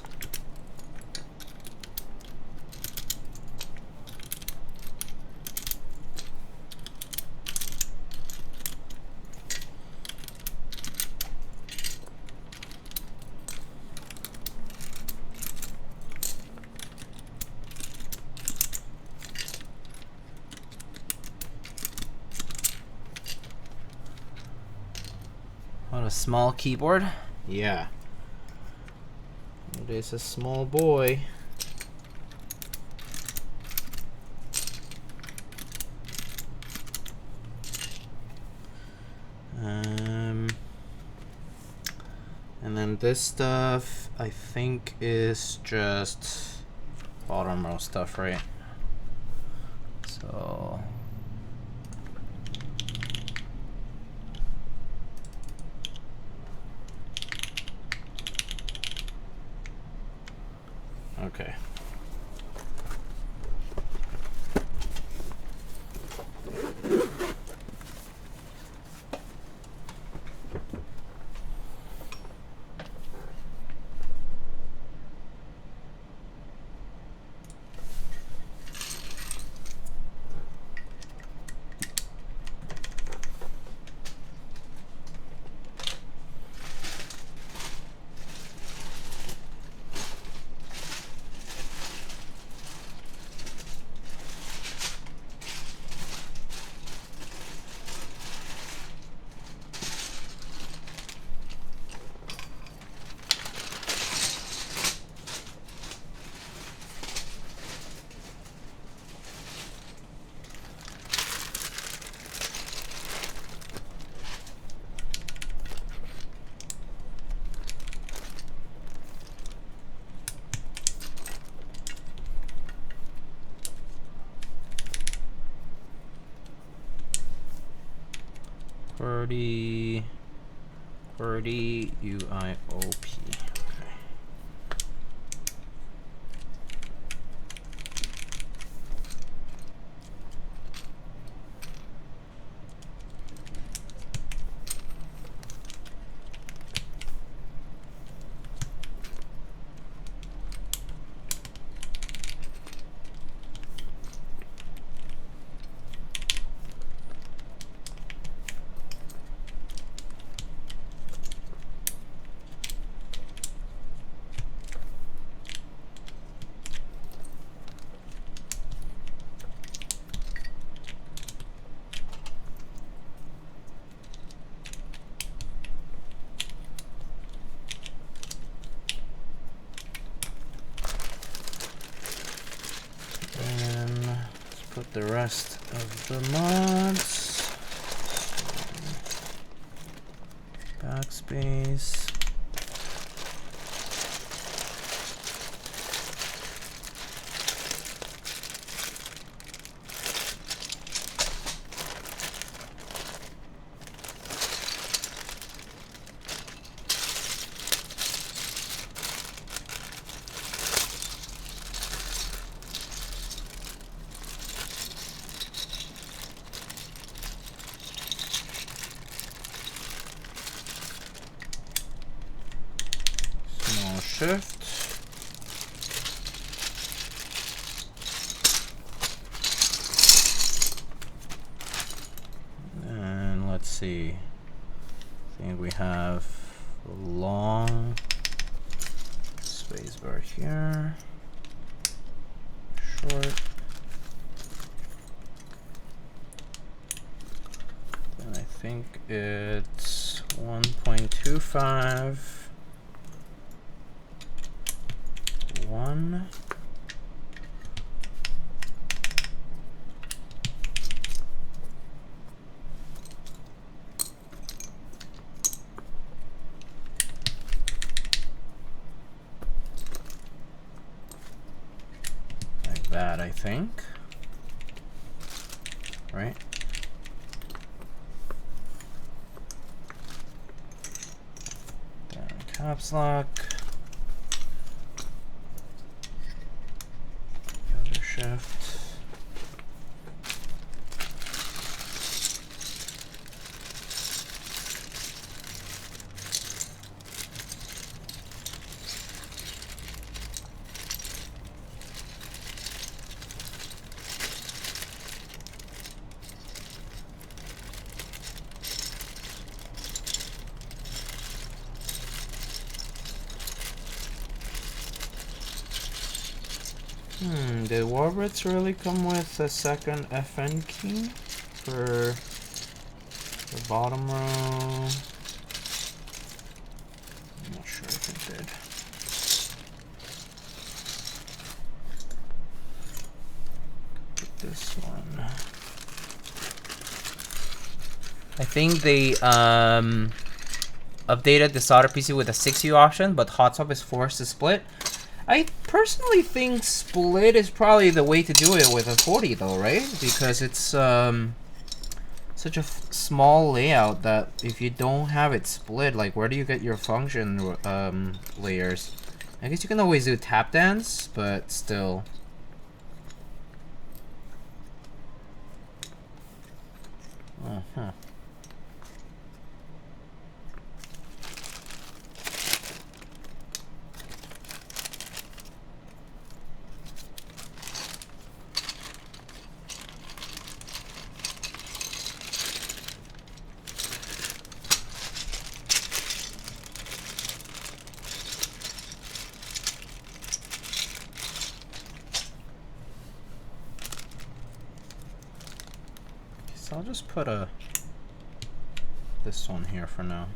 What a small keyboard. Yeah. It is a small boy. And then this stuff, I think, is just bottom row stuff, right? So okay. QWERTY UIOP. Put the rest of the mods. Backspace. Shift. And let's see. I think we have a long space bar here. Short. And I think it's 1.25. 1. that, I think. Right? Down caps lock. Other shift. Did WoB Red Cyrillic come with a second FN key for the bottom row? I'm not sure if it did. Put this one. I think they updated the solder PC with a 6U option, but hot swap is forced to split. I personally think split is probably the way to do it with a 40 though, right? Because it's such a small layout that if you don't have it split, like where do you get your function layers? I guess you can always do tap dance, but still. Uh-huh. So I'll just put this one here for now.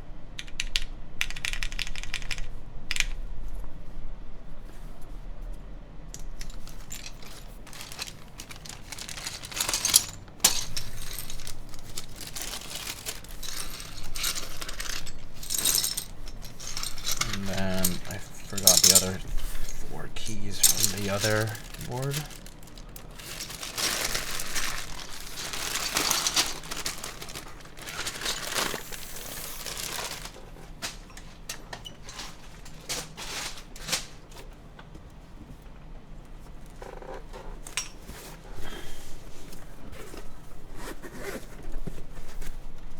And then I forgot the other 4 keys from the other board.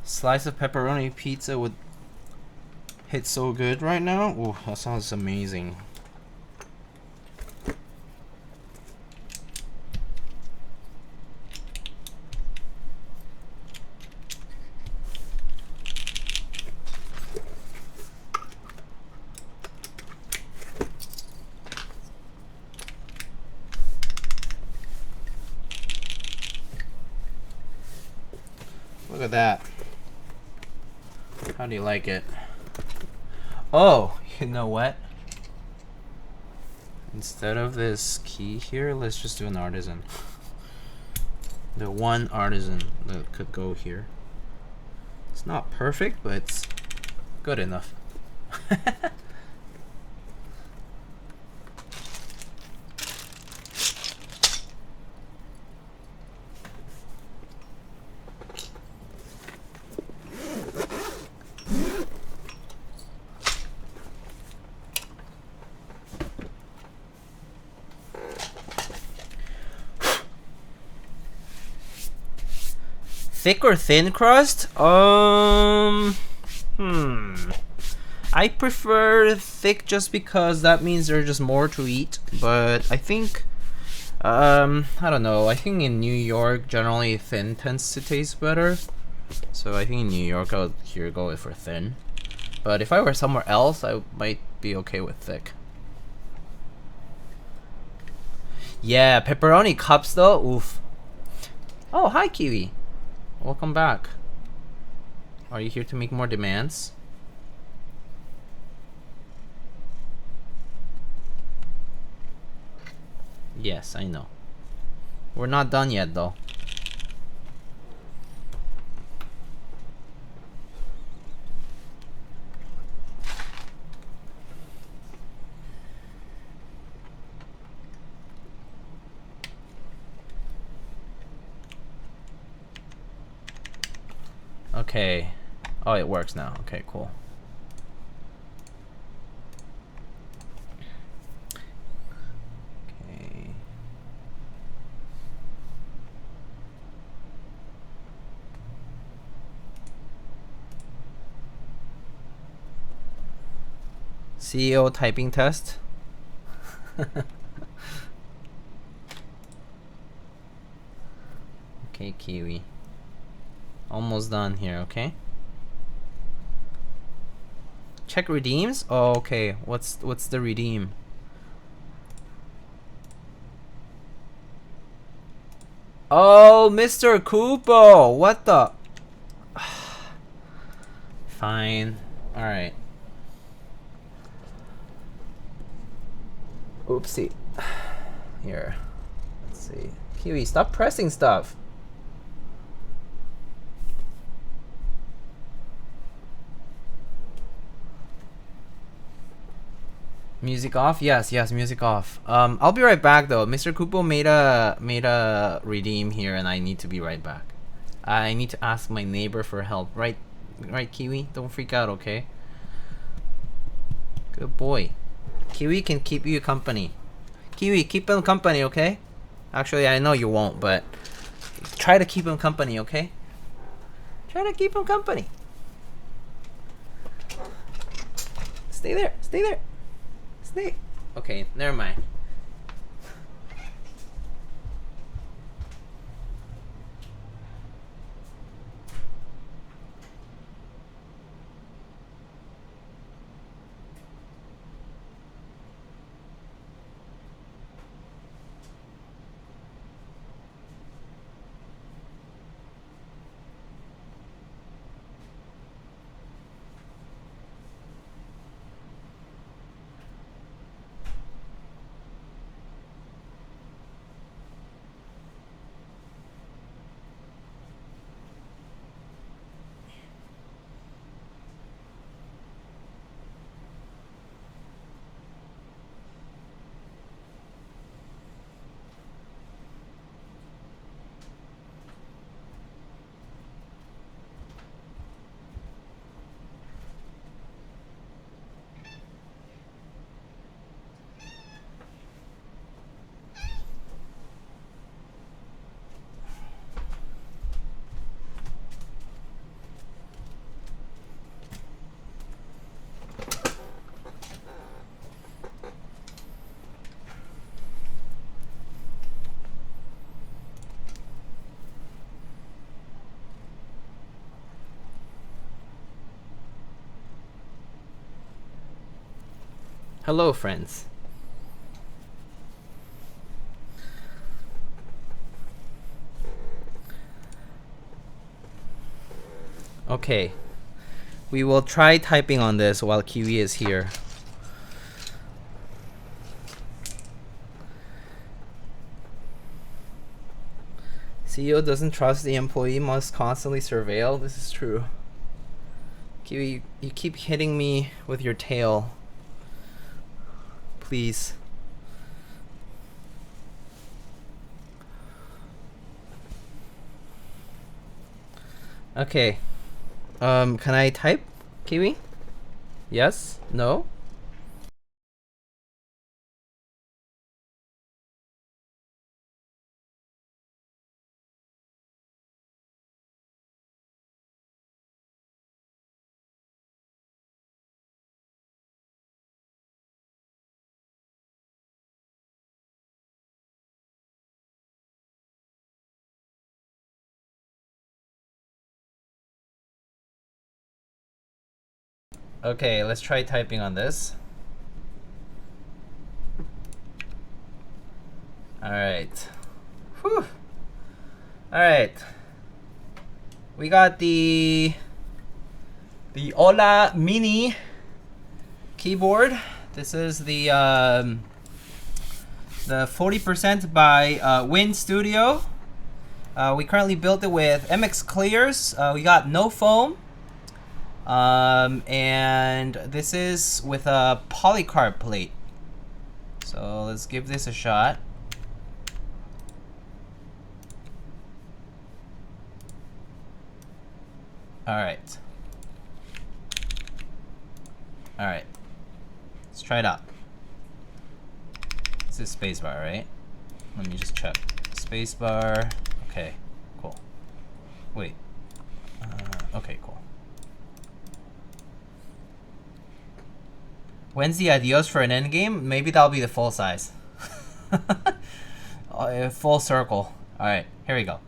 Slice of pepperoni pizza would hit so good right now. Ooh, that sounds amazing. Look at that. How do you like it? Oh, you know what? Instead of this key here, let's just do an artisan. The one artisan that could go here. It's not perfect, but it's good enough. Thick or thin crust? I prefer thick just because that means there's just more to eat. But I think, I don't know. I think in New York, generally thin tends to taste better. So I think in New York, I'll here go for thin. But if I were somewhere else, I might be okay with thick. Yeah, pepperoni cups though. Oof. Oh, hi Kiwi. Welcome back. Are you here to make more demands? Yes, I know. We're not done yet though. Okay. Oh, it works now. Okay, cool. Okay. CEO typing test. Okay, Kiwi. Almost done here, okay? Check redeems? Oh, okay. What's the redeem? Oh, Mr. Kupo! What the? Fine. Alright. Oopsie. Here. Let's see. Kiwi, stop pressing stuff. Music off? Yes, music off. I'll be right back though. Mr. Kupo made a redeem here, and I need to be right back. I need to ask my neighbor for help. Right, Kiwi? Don't freak out, okay? Good boy. Kiwi can keep you company. Kiwi, keep him company, okay? Actually, I know you won't, but try to keep him company, okay? Try to keep him company. Stay there. Stay there. Stay. Okay, never mind. Hello, friends. Okay. We will try typing on this while Kiwi is here. CEO doesn't trust the employee, must constantly surveil. This is true. Kiwi, you keep hitting me with your tail. Please. Okay. Can I type, Kiwi? Yes? No? Okay, let's try typing on this. Alright. Whew. Alright. We got the Hola Mini keyboard. This is the 40% by Win Studio. We currently built it with MX clears. We got no foam. And this is with a polycarb plate. So let's give this a shot. Alright. Alright. Let's try it out. This is spacebar, right? Let me just check. Spacebar. Okay, cool. Wait. Okay, cool. When's the ideals for an end game? Maybe that'll be the full size. Full circle. Alright, here we go.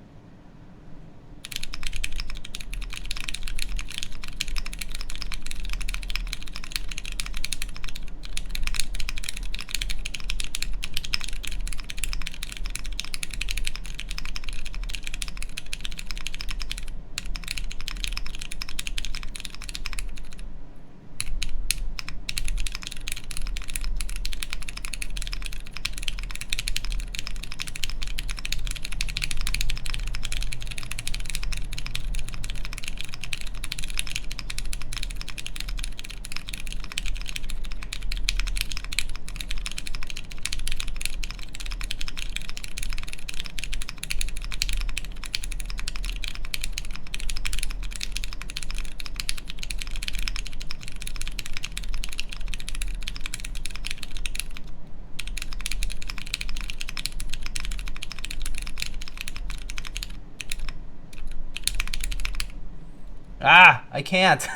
Ah, I can't.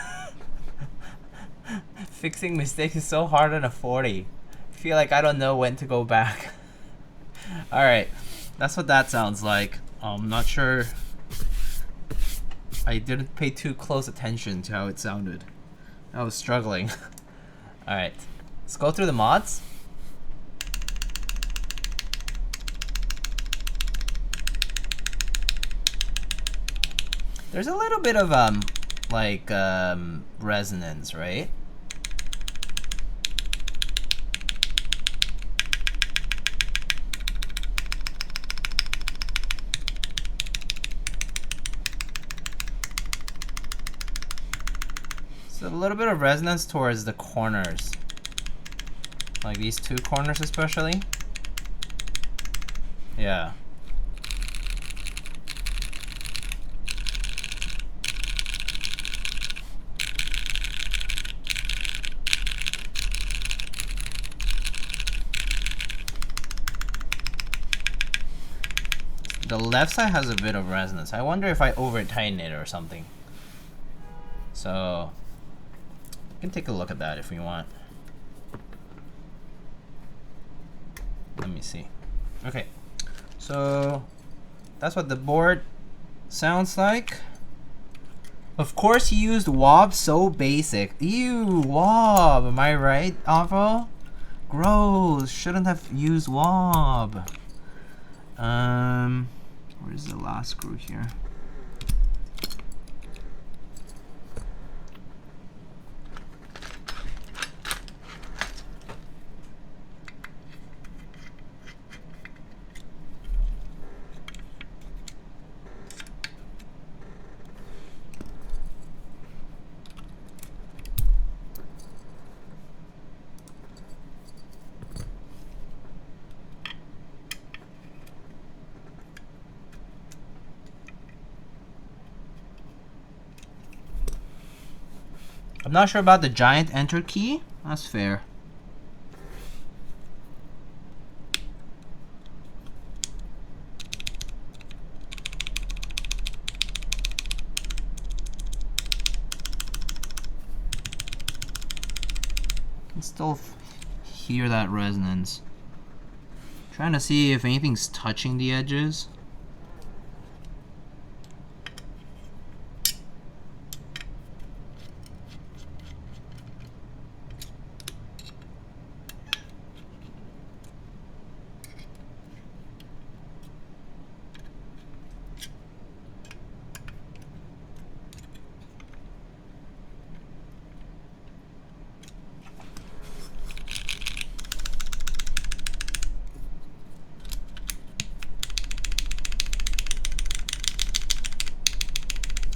Fixing mistakes is so hard on a 40. I feel like I don't know when to go back. Alright, that's what that sounds like. I'm not sure. I didn't pay too close attention to how it sounded. I was struggling. Alright, let's go through the mods. There's a little bit of resonance, right? So a little bit of resonance towards the corners, like these two corners especially. Yeah. The left side has a bit of resonance. I wonder if I over tighten it or something. So you can take a look at that if we want. Let me see. Okay, so that's what the board sounds like. Of course he used WoB, so basic. Ew, WoB, am I right, Avo? Gross, shouldn't have used WoB. Where's the last screw here? I'm not sure about the giant enter key. That's fair. I can still hear that resonance. Trying to see if anything's touching the edges.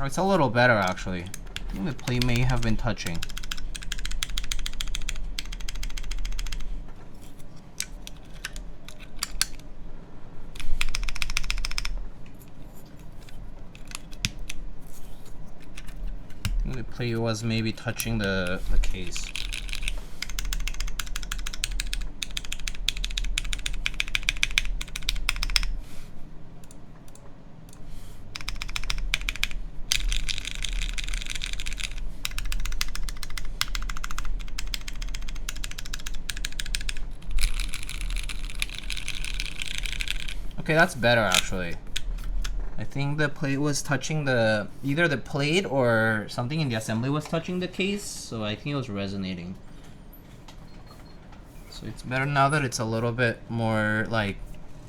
Oh, it's a little better actually. I think the plate may have been touching. plate was maybe touching the case. Okay, that's better actually. I think the plate was touching either the plate or something in the assembly was touching the case, so I think it was resonating. So it's better now that it's a little bit more like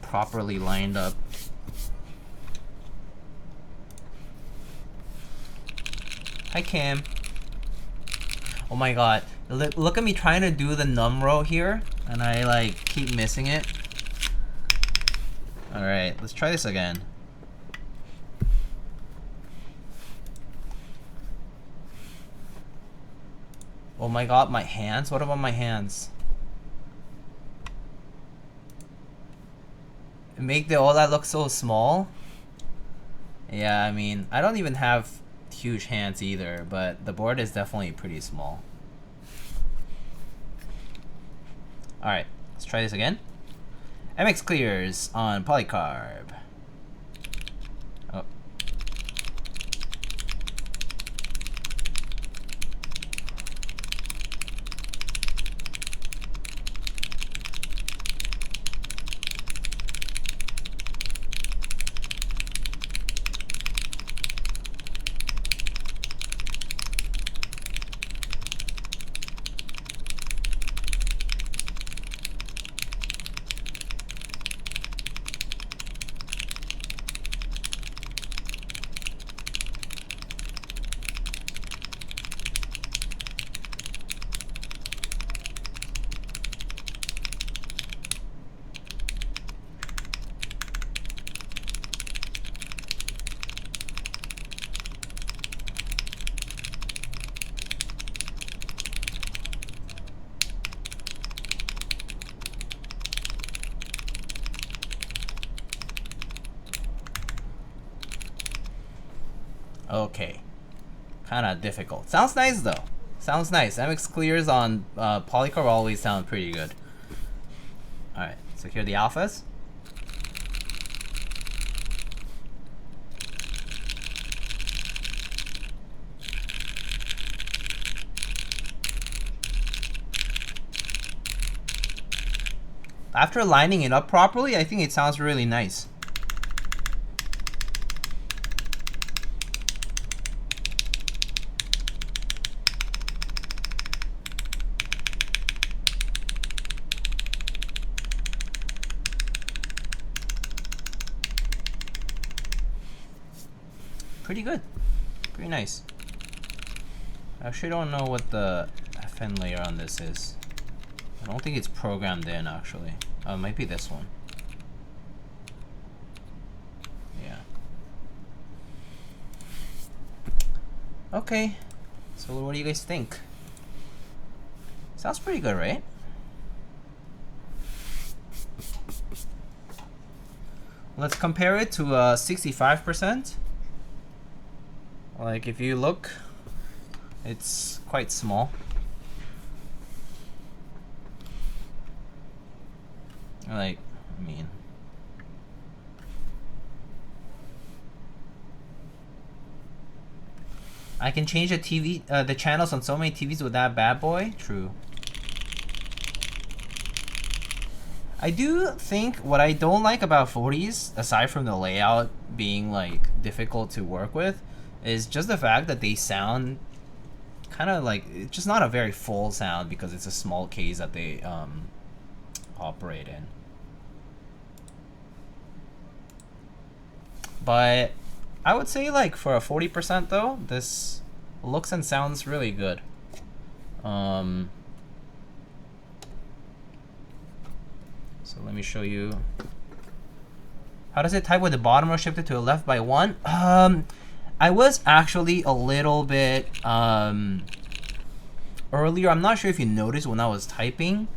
properly lined up. Hi Cam. Oh my god, look at me trying to do the num row here and I like keep missing it. Alright, let's try this again. Oh my god, my hands? What about my hands? Make all that look so small? Yeah, I mean, I don't even have huge hands either, but the board is definitely pretty small. Alright, let's try this again. MX clears on polycarb. Oh. Okay, kind of difficult. Sounds nice though. Sounds nice. MX clears on polycarb always sound pretty good. All right, so here are the alphas. After lining it up properly, I think it sounds really nice. Pretty good. Pretty nice. I actually don't know what the FN layer on this is. I don't think it's programmed in actually. Oh, it might be this one. Yeah. Okay. So what do you guys think? Sounds pretty good, right? Let's compare it to 65%. Like if you look, it's quite small. Like, I mean, I can change the TV, the channels on so many TVs with that bad boy. True. I do think what I don't like about 40s, aside from the layout being like difficult to work with, is just the fact that they sound kind of like, it's just not a very full sound because it's a small case that they operate in. But I would say like for a 40% though, this looks and sounds really good. So let me show you. How does it type with the bottom row shifted to the left by 1? I was actually a little bit earlier. I'm not sure if you noticed when I was typing,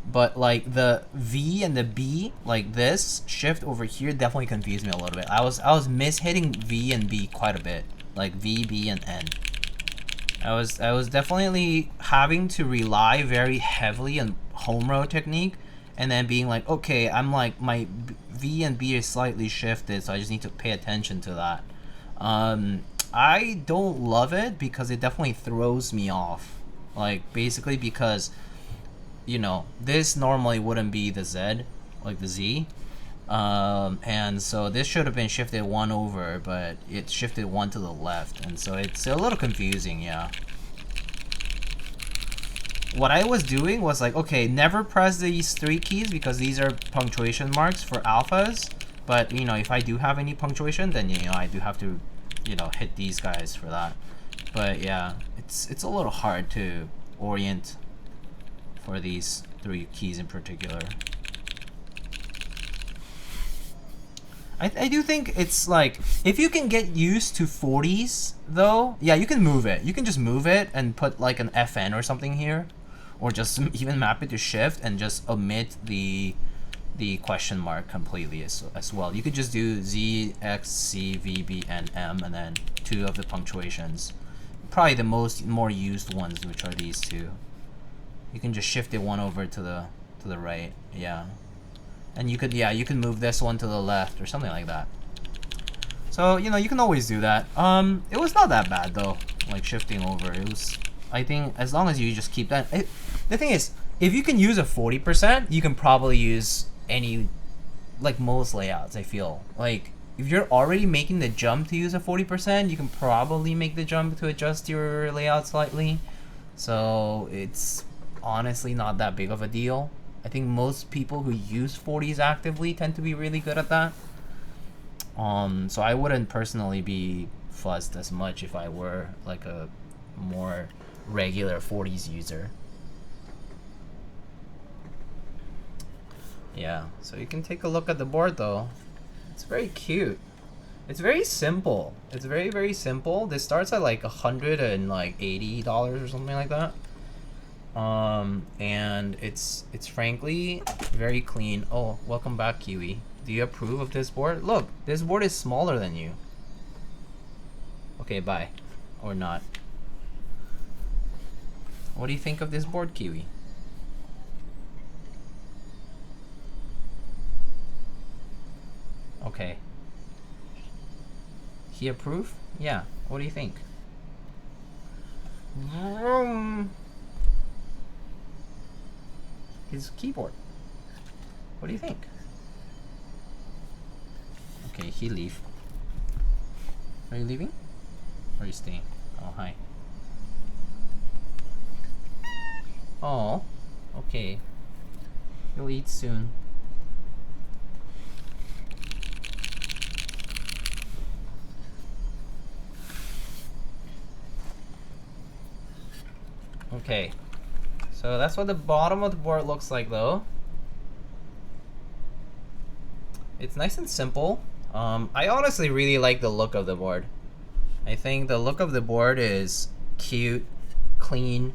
but like the V and the B, like this shift over here, definitely confused me a little bit. I was mishitting V and B quite a bit, like V, B, and N. I was definitely having to rely very heavily on home row technique, and then being like, okay, I'm like, my V and B is slightly shifted, so I just need to pay attention to that. I don't love it because it definitely throws me off. Like, basically because, you know, this normally wouldn't be the Z, like the Z. And so this should have been shifted one over, but it shifted one to the left, and so it's a little confusing, yeah. What I was doing was like, okay, never press these 3 keys because these are punctuation marks for alphas, but, you know, if I do have any punctuation, then, you know, I do have to, you know, hit these guys for that. But yeah, it's a little hard to orient for these 3 keys in particular. I do think it's like, if you can get used to 40s though, yeah, you can move it. You can just move it and put like an FN or something here, or just even map it to shift and just omit the question mark completely as well. You could just do Z, X, C, V, B, and M, and then 2 of the punctuations. Probably the more used ones, which are these 2. You can just shift it one over to the right, yeah. And you could, yeah, you can move this one to the left or something like that. So, you know, you can always do that. It was not that bad though, like shifting over. It was, I think, as long as you just keep that. The thing is, if you can use a 40%, you can probably use any, like most layouts, I feel. Like, if you're already making the jump to use a 40%, you can probably make the jump to adjust your layout slightly. So, it's honestly not that big of a deal. I think most people who use 40s actively tend to be really good at that. So I wouldn't personally be fussed as much if I were like a more regular 40s user. Yeah, so you can take a look at the board though. It's very cute. It's very simple. It's very, very simple. This starts at like $180 or something like that. And it's frankly very clean. Oh, welcome back, Kiwi. Do you approve of this board? Look, this board is smaller than you. Okay, bye. Or not. What do you think of this board, Kiwi? Okay. He approve? Yeah. What do you think? His keyboard. What do you think? Okay, he leave. Are you leaving? Or are you staying? Oh, hi. Oh, okay. You'll eat soon. Okay. So that's what the bottom of the board looks like though. It's nice and simple. I honestly really like the look of the board. I think the look of the board is cute, clean.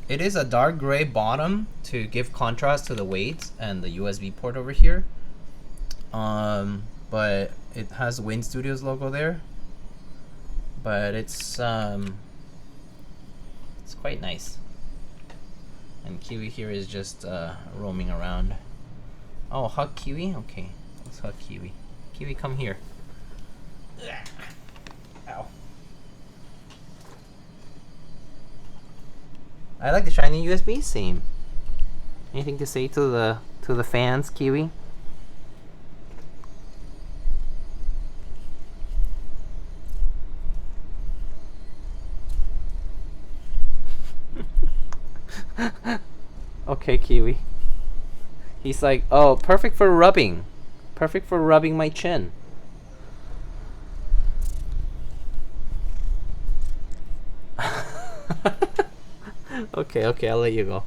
It is a dark gray bottom to give contrast to the weight and the USB port over here. But it has Win Studios logo there. But it's quite nice. And Kiwi here is just roaming around. Oh, hug Kiwi? Okay, let's hug Kiwi. Kiwi, come here. Ow. I like the shiny USB. Same. Anything to say to the fans, Kiwi? Okay, Kiwi. He's like, oh, perfect for rubbing. Perfect for rubbing my chin. Okay, I'll let you go.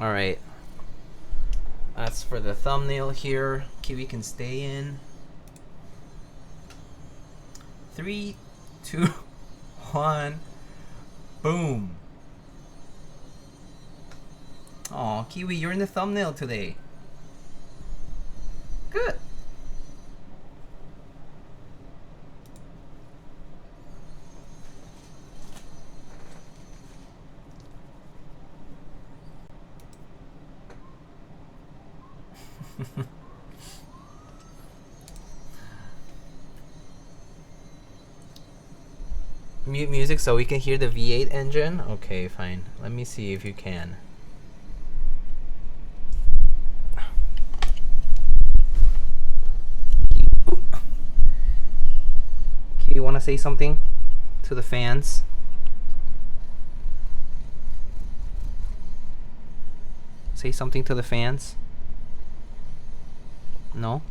Alright. That's for the thumbnail here. Kiwi can stay in. 3, 2, 1. Boom. Aw, Kiwi, you're in the thumbnail today. Good. Mute music so we can hear the V8 engine? Okay, fine. Let me see if you can. Okay, you want to say something to the fans? Say something to the fans? No?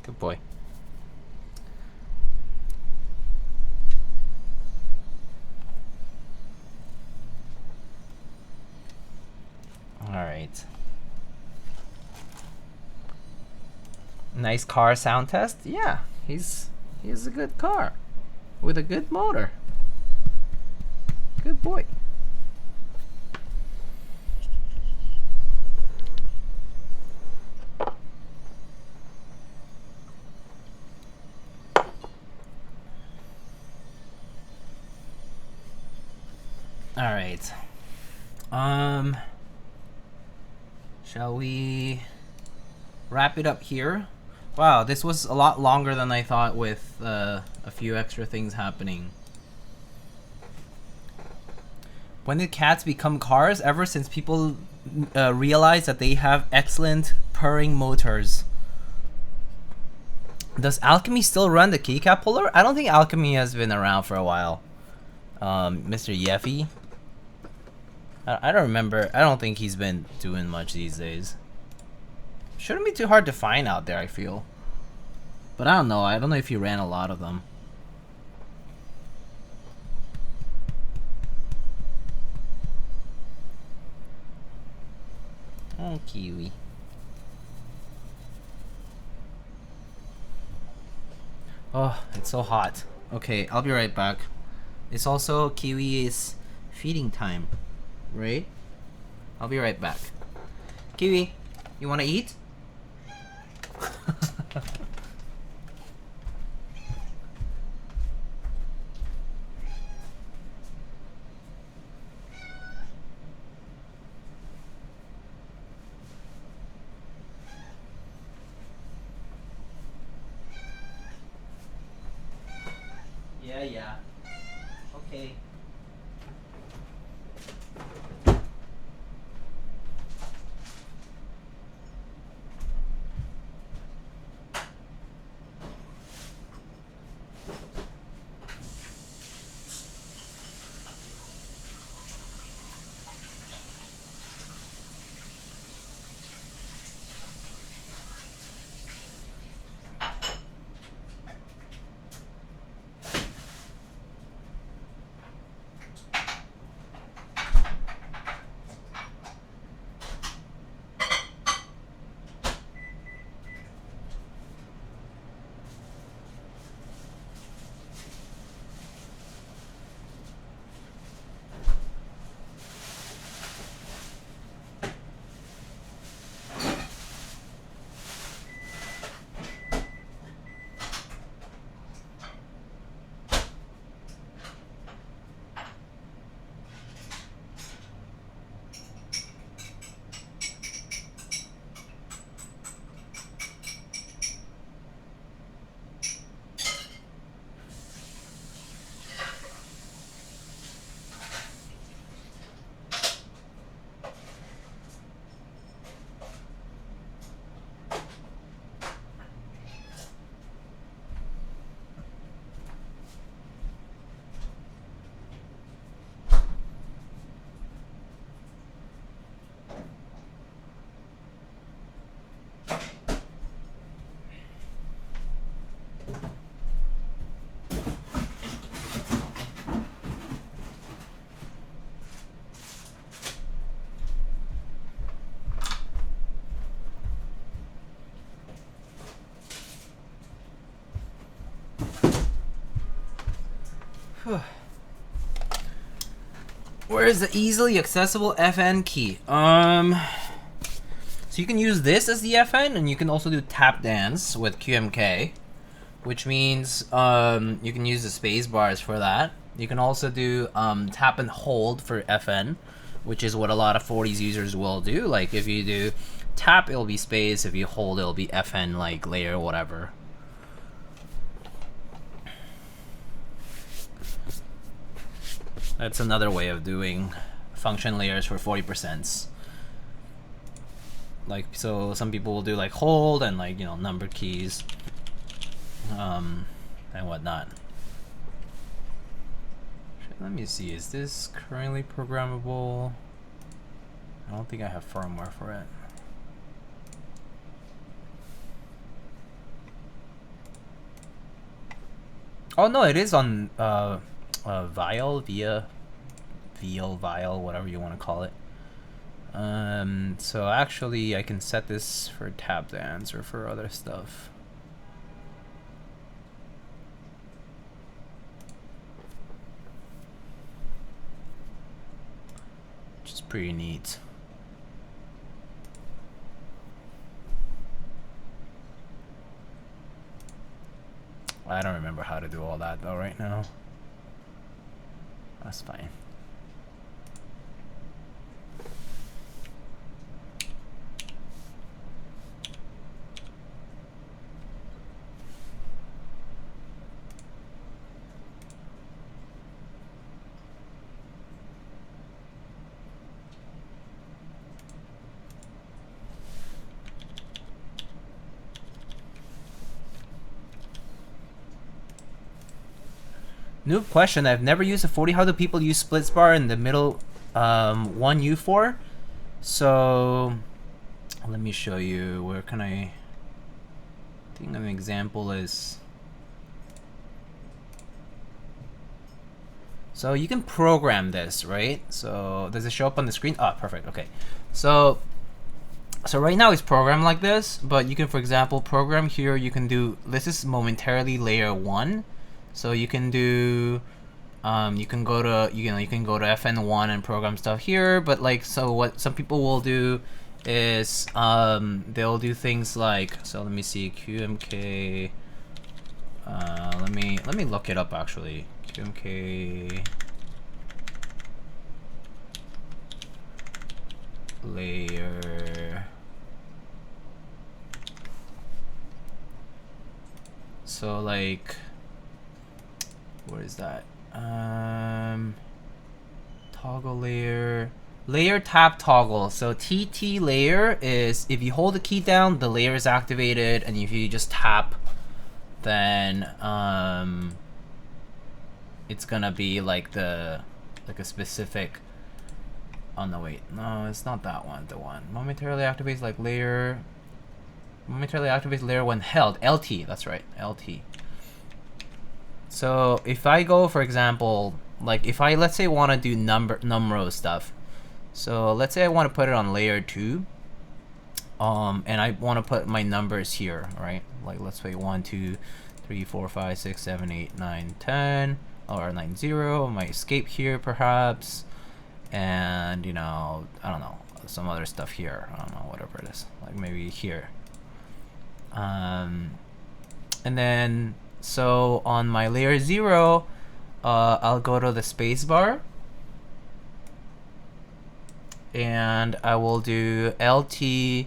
Good boy. All right. Nice car sound test. Yeah, he's a good car with a good motor. Good boy. All right. Shall we wrap it up here? Wow, this was a lot longer than I thought with a few extra things happening. When did cats become cars? Ever since people realized that they have excellent purring motors. Does Alchemy still run the keycap puller? I don't think Alchemy has been around for a while. Mr. Yeffy. I don't remember. I don't think he's been doing much these days. Shouldn't be too hard to find out there, I feel. But I don't know. I don't know if he ran a lot of them. Oh, Kiwi. Oh, it's so hot. Okay, I'll be right back. It's also Kiwi's feeding time, right? I'll be right back. Kiwi, you want to eat? Yeah. Okay. Where is the easily accessible FN key? So you can use this as the FN, and you can also do tap dance with QMK, which means you can use the space bars for that. You can also do tap and hold for FN, which is what a lot of 40s users will do. Like if you do tap, it'll be space. If you hold, it'll be FN, like layer, whatever. That's another way of doing function layers for 40%. Like, so some people will do like hold and like, you know, number keys and whatnot. Let me see, is this currently programmable? I don't think I have firmware for it. Oh no, it is on vial, whatever you want to call it. So actually I can set this for tap dance or for other stuff. Which is pretty neat. I don't remember how to do all that though right now. That's fine. New question, I've never used a 40. How do people use splits bar in the middle 1U4? So let me show you. Where can I think an example is, so you can program this, right? So does it show up on the screen? Oh, perfect. Okay. So right now it's programmed like this, but you can, for example, program here. You can do, this is momentarily layer 1. So you can do, you can go to FN1 and program stuff here. But like, so what some people will do is they'll do things like, so let me see, QMK. Let me look it up actually. QMK layer. So like, what is that? Toggle layer tap toggle. So TT layer is if you hold the key down, the layer is activated, and if you just tap, then it's gonna be like a specific. Oh no, wait, no, it's not that one. The one momentarily activates like layer. Momentarily activates layer when held. LT. That's right. LT. So if I go, for example, like if I, let's say, want to do numero stuff. So let's say I want to put it on layer 2. And I want to put my numbers here, right? Like let's say 1, 2, 3, 4, 5, 6, 7, 8, 9, 10, or 9, 0. My escape here, perhaps. And, you know, I don't know, some other stuff here. I don't know, whatever it is. Like maybe here. And then, so on my layer 0, I'll go to the space bar. And I will do LT2,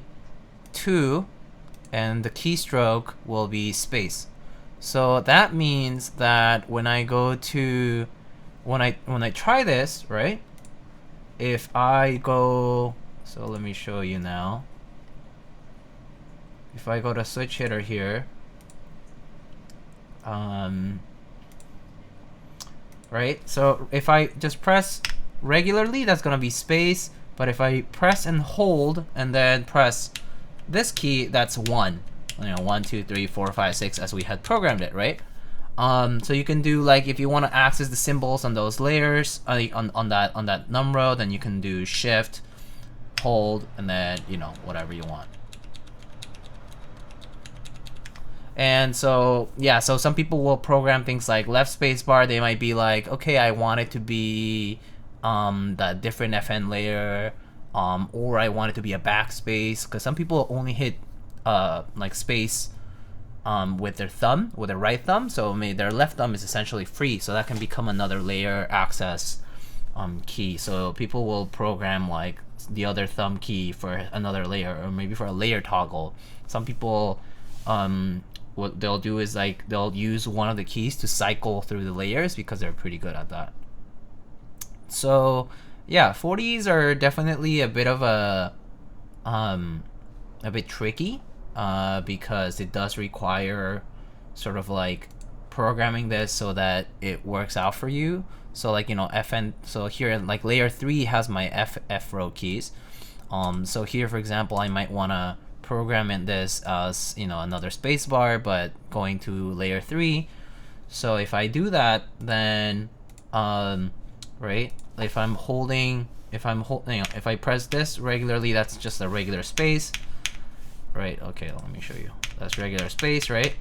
and the keystroke will be space. So that means that when I go to, when I try this, right? If I go, so let me show you now. If I go to switch hitter here, right? So if I just press regularly, that's gonna be space. But if I press and hold and then press this key, that's 1. You know, 1, 2, 3, 4, 5, 6, as we had programmed it, right? So you can do, like, if you want to access the symbols on those layers, on that number, then you can do shift, hold, and then, you know, whatever you want. And so yeah, so some people will program things like left spacebar. They might be like, okay, I want it to be the different FN layer, or I want it to be a backspace, because some people only hit like space with their thumb, with their right thumb. So maybe their left thumb is essentially free, so that can become another layer access key. So people will program like the other thumb key for another layer, or maybe for a layer toggle. Some people what they'll do is like they'll use one of the keys to cycle through the layers because they're pretty good at that. So yeah, 40s are definitely a bit of a bit tricky because it does require sort of like programming this so that it works out for you. So like, you know, FN, so here like layer 3 has my F row keys. So here, for example, I might want to program in this as, you know, another spacebar, but going to layer 3. So if I do that, then right, if I press this regularly, that's just a regular space, right? Okay, let me show you. That's regular space, right?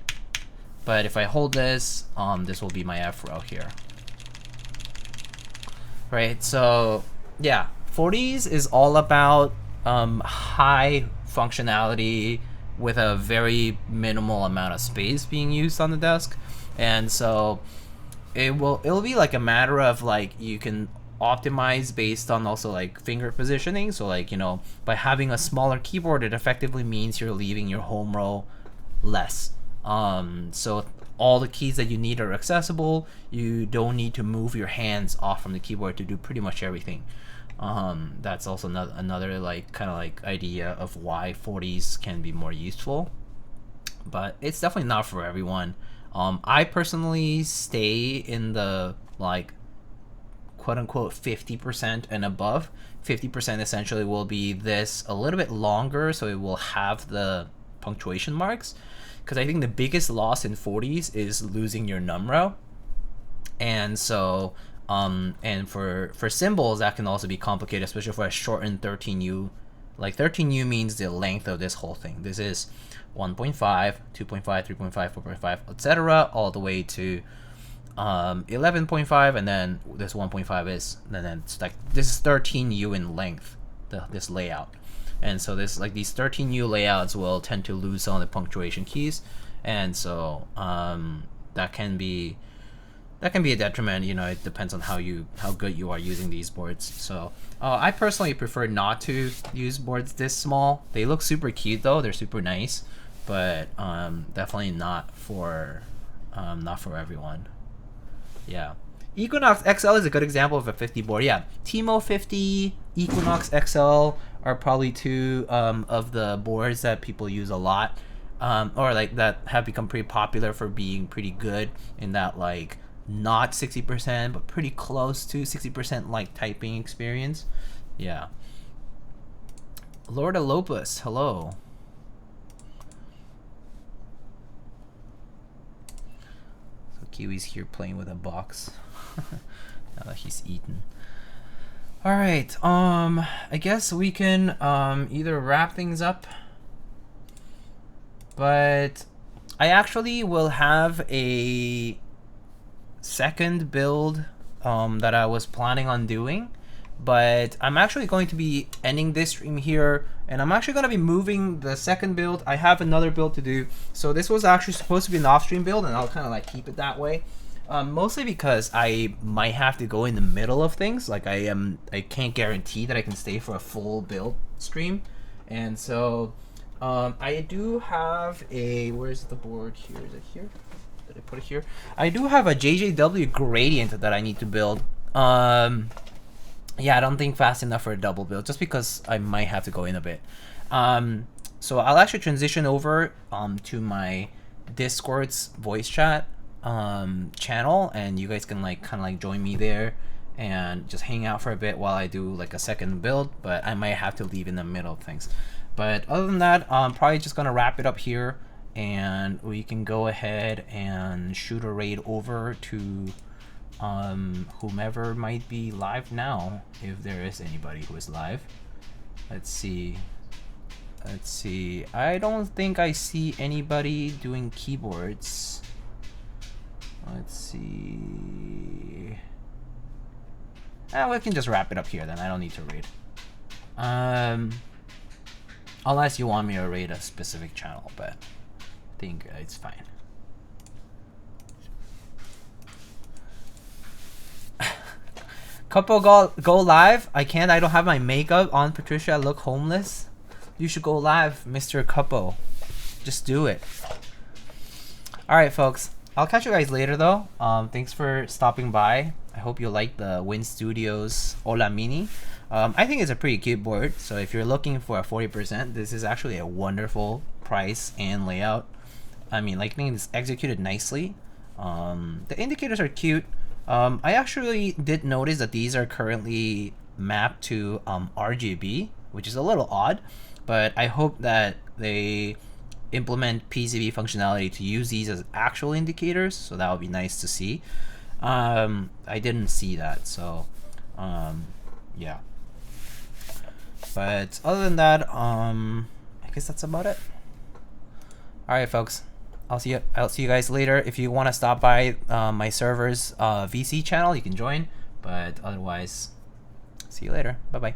But if I hold this, this will be my F row here, right? So yeah, 40s is all about high functionality with a very minimal amount of space being used on the desk. And so it'll be like a matter of like, you can optimize based on also like finger positioning. So like, you know, by having a smaller keyboard, it effectively means you're leaving your home row less. So all the keys that you need are accessible. You don't need to move your hands off from the keyboard to do pretty much everything. That's also another like kind of like idea of why 40s can be more useful, but it's definitely not for everyone. I personally stay in the like quote unquote 50% and above. 50% essentially will be this a little bit longer, so it will have the punctuation marks, because I think the biggest loss in 40s is losing your num row. And so and for symbols, that can also be complicated, especially for a shortened 13U. Like 13U means the length of this whole thing. This is 1.5, 2.5, 3.5, 4.5, etc., all the way to 11.5, and then this 1.5 is, and then it's like this is 13U in length, this layout. And so this, like, these 13U layouts will tend to lose some of the punctuation keys, and so that can be a detriment. You know, it depends on how good you are using these boards. So I personally prefer not to use boards this small. They look super cute though, they're super nice, but definitely not for everyone. Yeah, Equinox XL is a good example of a 50 board. Yeah, Timo 50, Equinox XL are probably two of the boards that people use a lot, or like that have become pretty popular for being pretty good in that, like, not 60% but pretty close to 60% like typing experience. Yeah. Lord Alopus, hello. So Kiwi's here playing with a box now that he's eaten. All right, I guess we can either wrap things up, but I actually will have a second build that I was planning on doing, but I'm actually going to be ending this stream here, and I'm actually going to be moving the second build. I have another build to do, so this was actually supposed to be an off-stream build, and I'll kind of like keep it that way, mostly because I might have to go in the middle of things. Like I can't guarantee that I can stay for a full build stream, and so I do have a, where's the board here? Is it here? Did I put it here? I do have a JJW gradient that I need to build. Yeah, I don't think fast enough for a double build, just because I might have to go in a bit. So I'll actually transition over to my Discord's voice chat channel, and you guys can like kind of like join me there and just hang out for a bit while I do like a second build, but I might have to leave in the middle of things. But other than that, I'm probably just gonna wrap it up here, and we can go ahead and shoot a raid over to whomever might be live now, if there is anybody who is live. Let's see. Let's see. I don't think I see anybody doing keyboards. Let's see. We can just wrap it up here then. I don't need to raid. Unless you want me to raid a specific channel, but I think it's fine. Couple go live. I can't. I don't have my makeup on, Patricia. I look homeless. You should go live, Mr. Couple. Just do it. All right, folks. I'll catch you guys later, though. Thanks for stopping by. I hope you like the Win Studios Hola Mini. I think it's a pretty cute board. So if you're looking for a 40%, this is actually a wonderful price and layout. I mean, Lightning is executed nicely. The indicators are cute. I actually did notice that these are currently mapped to RGB, which is a little odd, but I hope that they implement PCB functionality to use these as actual indicators, so that would be nice to see. I didn't see that, so yeah. But other than that, I guess that's about it. All right, folks. I'll see you guys later. If you want to stop by my server's VC channel, you can join. But otherwise, see you later. Bye bye.